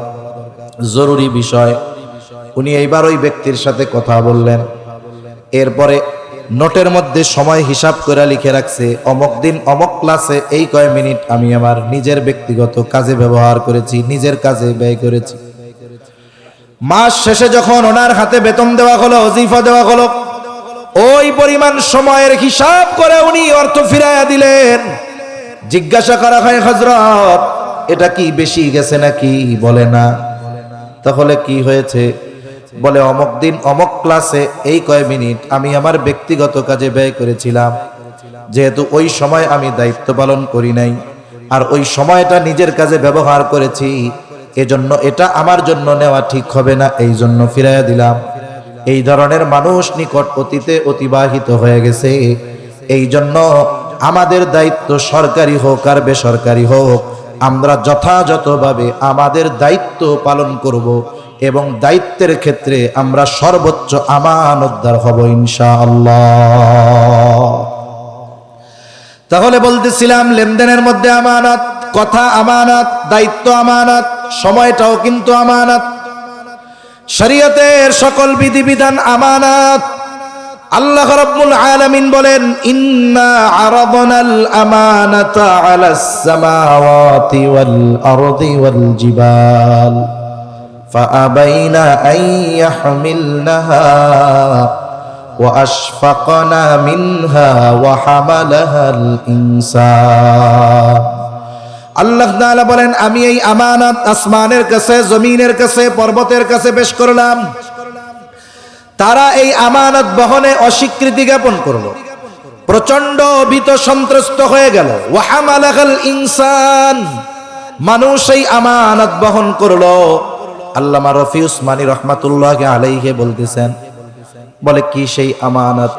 জরুরি বিষয়। উনি এইবার ওই ব্যক্তির সাথে কথা বললেন। এরপরে নোটের মধ্যে সময় হিসাব করে লিখে রাখছে, অমুক দিন অমুক ক্লাসে এই কয় মিনিট আমি আমার নিজের ব্যক্তিগত কাজে ব্যবহার করেছি, নিজের কাজে ব্যয় করেছি। মাস শেষে যখন ওনার হাতে বেতন দেওয়া হলো, ওজিফা দেওয়া হলো, ওই পরিমাণ সময়ের হিসাব করে উনি অর্থ ফিরাইয়া দিলেন। জিজ্ঞাসা করা হয়, হযরত এটা কি বেশি গেছে নাকি? বলে না। তাহলে কি হয়েছে? বলে অমুক দিন অমুক ক্লাসে এই কয় মিনিট আমি আমার ব্যক্তিগত কাজে ব্যয় করেছিলাম, যেহেতু ওই সময় আমি দায়িত্ব পালন করি নাই আর ওই সময়টা নিজের কাজে ব্যবহার করেছি, এজন্য এটা আমার জন্য নেওয়া ঠিক হবে না, এই জন্য ফিরাইয়া দিলাম। এই ধরনের মানুষ নিকট অতীতে অতিবাহিত হয়ে গেছে। এই জন্য আমাদের দায়িত্ব সরকারি হোক আর বেসরকারি হোক, আমরা যথাযথভাবে আমাদের দায়িত্ব পালন করব এবং দায়িত্বের ক্ষেত্রে আমরা সর্বোচ্চ আমানতদার হব ইনশাআল্লাহ। তাহলে বলতেছিলাম, লেনদেনের মধ্যে আমানত, কথা আমানত, দায়িত্ব আমানত, সময়টাও কিন্তু আমানত। শরীয়তের সকল বিধিবিধান আমানত। আল্লাহ রাব্বুল আলামিন বলেন, ইন্না আরাদনাল আমানাতা আলাস সামাওয়াতি ওয়াল আরদি ওয়াল জিবাল ফাআবাইনা আন ইয়াহমিলনাহা ওয়া আশফাকনা মিনহা ওয়া হামালাহাল ইনসান। আল্লাহ তাআলা বলেন, আমি এই আমানত আসমানের কাছে, জমিনের কাছে, পর্বতের কাছে পেশ করলাম। তারা এই আমানত বহনে অস্বীকৃতি জ্ঞাপন করলো, প্রচন্ড ভীত সন্ত্রস্ত হয়ে গেল। ওয়া হামালাহাল ইনসান, মানুষ এই আমানত বহন করলো। আল্লামা রফি উসমানী রহমাতুল্লাহি আলাইহি বলতেছেন, বলে কি সেই আমানত?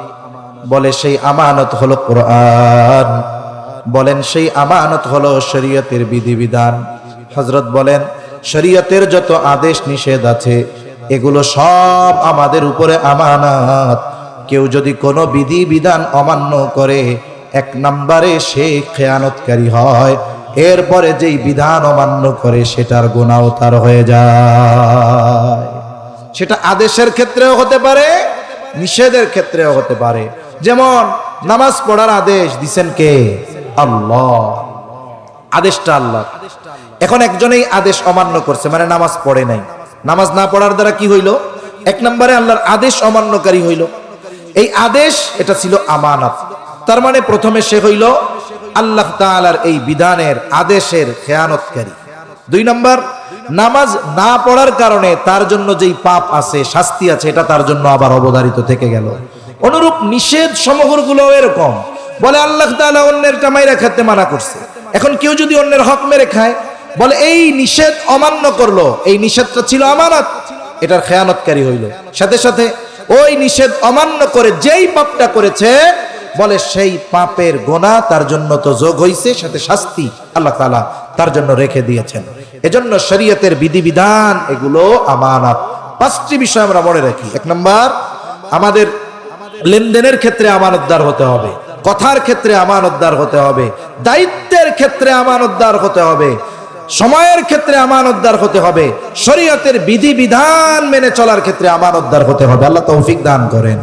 বলে সেই আমানত হলো কোরআন। বলেন সেই আমানত হলো শরীয়তের বিধিবিধান। হযরত বলেন, শরীয়তের যত আদেশ নিষেধ আছে এগুলো সব আমাদের উপরে আমানত। কেউ যদি কোনো বিধিবিধান অমান্য করে, এক নম্বরে সে খেয়ানতকারী হয়, এরপরে যেই বিধান অমান্য করে সেটার গুনাহ তার হয়ে যায়। সেটা আদেশের ক্ষেত্রেও হতে পারে, নিষেধের ক্ষেত্রেও হতে পারে। যেমন নামাজ পড়ার আদেশ দিছেন কে? আল্লাহ। আদেশটা আল্লাহ। এখন একজনেই আদেশ অমান্য করছে, মানে নামাজ পড়ে নাই। নামাজ না পড়ার দ্বারা কি হইল? এক নম্বরে আল্লাহর আদেশ অমান্যকারী হইল। এই আদেশ এটা ছিল আমানত। তার মানে প্রথমে সে হইল আল্লাহ তাআলার এই বিধানের আদেশের খেয়ানতকারী। দুই নম্বর, নামাজ না পড়ার কারণে তার জন্য যেই পাপ আছে, শাস্তি আছে, এটা তার জন্য আবার অবধারিত থেকে গেল। অনুরূপ নিষেধ সমূহগুলো এরকম। বলে আল্লাহ তাআলা অন্যের কামাইরা খেতে মানা করছে। এখন কেউ যদি অন্যের হক মেরে খায়, বলে এই নিষেধ অমান্য করলো, এই নিষেধটা ছিল আমানত, এটার খেয়ানতকারী হইল। সাথে সাথে ওই নিষেধ অমান্য করে যেই পাপটা করেছে, বলে সেই পাপের গুনাহ তার জন্য তো যোগ হইছে, সাথে শাস্তি আল্লাহ তাআলা তার জন্য রেখে দিয়েছেন। এজন্য শরীয়তের বিধিবিধান এগুলো আমানত। পাঁচটি বিষয় আমরা মনে রাখি। এক নম্বর, আমাদের লেনদেনের ক্ষেত্রে আমানতদার হতে হবে, কথার ক্ষেত্রে আমানতদার হতে হবে, দায়িত্বের ক্ষেত্রে আমানতদার হতে হবে, সময়ের ক্ষেত্রে আমানতদার হতে হবে, শরীয়তের বিধিবিধান মেনে চলার ক্ষেত্রে আমানতদার হতে হবে। আল্লাহ তৌফিক দান করেন।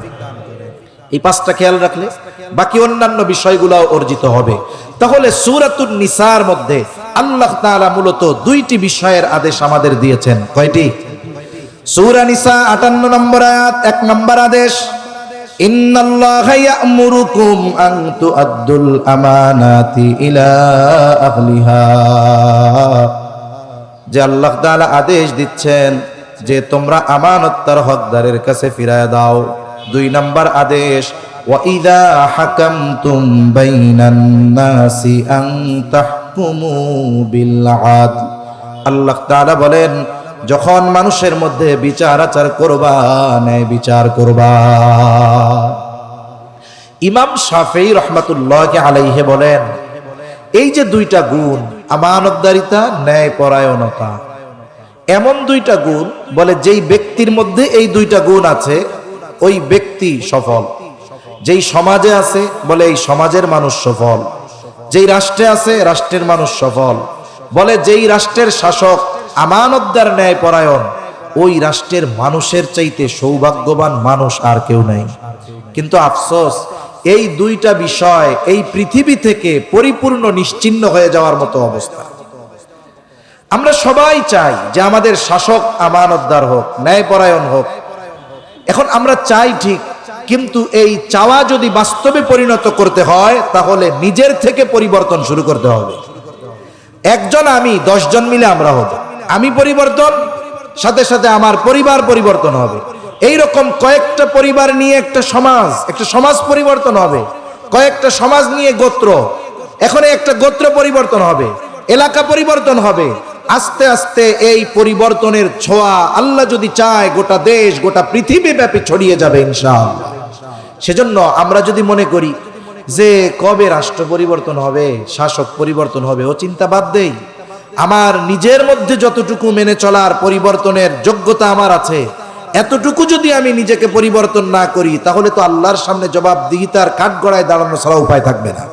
এই পাঁচটা খেয়াল রাখলে বাকি অন্যান্য বিষয়গুলোও অর্জিত হবে। তাহলে সূরাতুন নিসার মধ্যে আল্লাহ তাআলা মূলত দুইটি বিষয়ের আদেশ আমাদের দিয়েছেন। কয়টি? সূরা নিসা 58 নম্বর আয়াত 1 নম্বর আদেশ, ইন্নাল্লাহা ইয়া'মুরুকুম আন তুআদ্দুল আমানাতি ইলা আহলিহা, যে আল্লাহ তাআলা আদেশ দিচ্ছেন যে তোমরা আমানত তার হকদারের কাছে ফিরায় দাও। 2 নাম্বার আদেশ, ওয়া ইযা হাকামতুম বাইনান নাসি আন তাহকুমু বিল আদল। আল্লাহ তাআলা বলেন যখন মানুষের মধ্যে বিচার আচার করবা, ন্যায় বিচার করবা। ইমাম শাফিঈ রাহমাতুল্লাহি আলাইহি বলেন এই যে 2টা গুণ, আমানতদারিতা, ন্যায়পরায়ণতা, এমন 2টা গুণ, বলে যেই ব্যক্তির মধ্যে এই 2টা গুণ আছে ওই ব্যক্তি সফল। যেই সমাজে আছে বলে এই সমাজের মানুষ সফল, যেই রাষ্ট্রে আছে রাষ্ট্রের মানুষ সফল। বলে যেই রাষ্ট্রের শাসক আমানতদার, ন্যায়পরায়ণ, ওই রাষ্ট্রের মানুষের চাইতে সৌভাগ্যবান মানুষ আর কেউ নাই। কিন্তু আফসোস, এই 2টা বিষয় এই পৃথিবী থেকে পরিপূর্ণ নিশ্চিহ্ন হয়ে যাওয়ার মতো অবস্থা। আমরা সবাই চাই যে আমাদের শাসক আমানতদার হোক, ন্যায়পরায়ণ হোক। এখন আমরা চাই ঠিক, কিন্তু এই চাওয়া যদি বাস্তবে পরিণত করতে হয় তাহলে নিজের থেকে পরিবর্তন শুরু করতে হবে। একজন আমি, 10 জন মিলে আমরা হব। আমি পরিবর্তন, সাথে সাথে আমার পরিবার পরিবর্তন হবে। এই রকম কয়েকটা পরিবার নিয়ে একটা সমাজ পরিবর্তন হবে। কয়েকটা সমাজ নিয়ে গোত্র, এখন একটা গোত্র পরিবর্তন হবে, এলাকা পরিবর্তন হবে। আস্তে আস্তে এই পরিবর্তনের ছোঁয়া আল্লাহ যদি চায় গোটা দেশ, গোটা পৃথিবী ব্যাপী ছড়িয়ে যাবে ইনশাআল্লাহ। সেজন্য আমরা যদি মনে করি যে কবে রাষ্ট্র পরিবর্তন হবে, শাসক পরিবর্তন হবে, ও চিন্তা বাদ দেই। আমার নিজের মধ্যে যতটুকু মেনে চলার পরিবর্তনের যোগ্যতা আমার আছে, এতটুকু যদি আমি নিজেকে পরিবর্তন না করি তাহলে তো আল্লাহর সামনে জবাবদিহিতার কাঠগড়ায় দাঁড়ানো ছাড়া উপায় থাকবে না।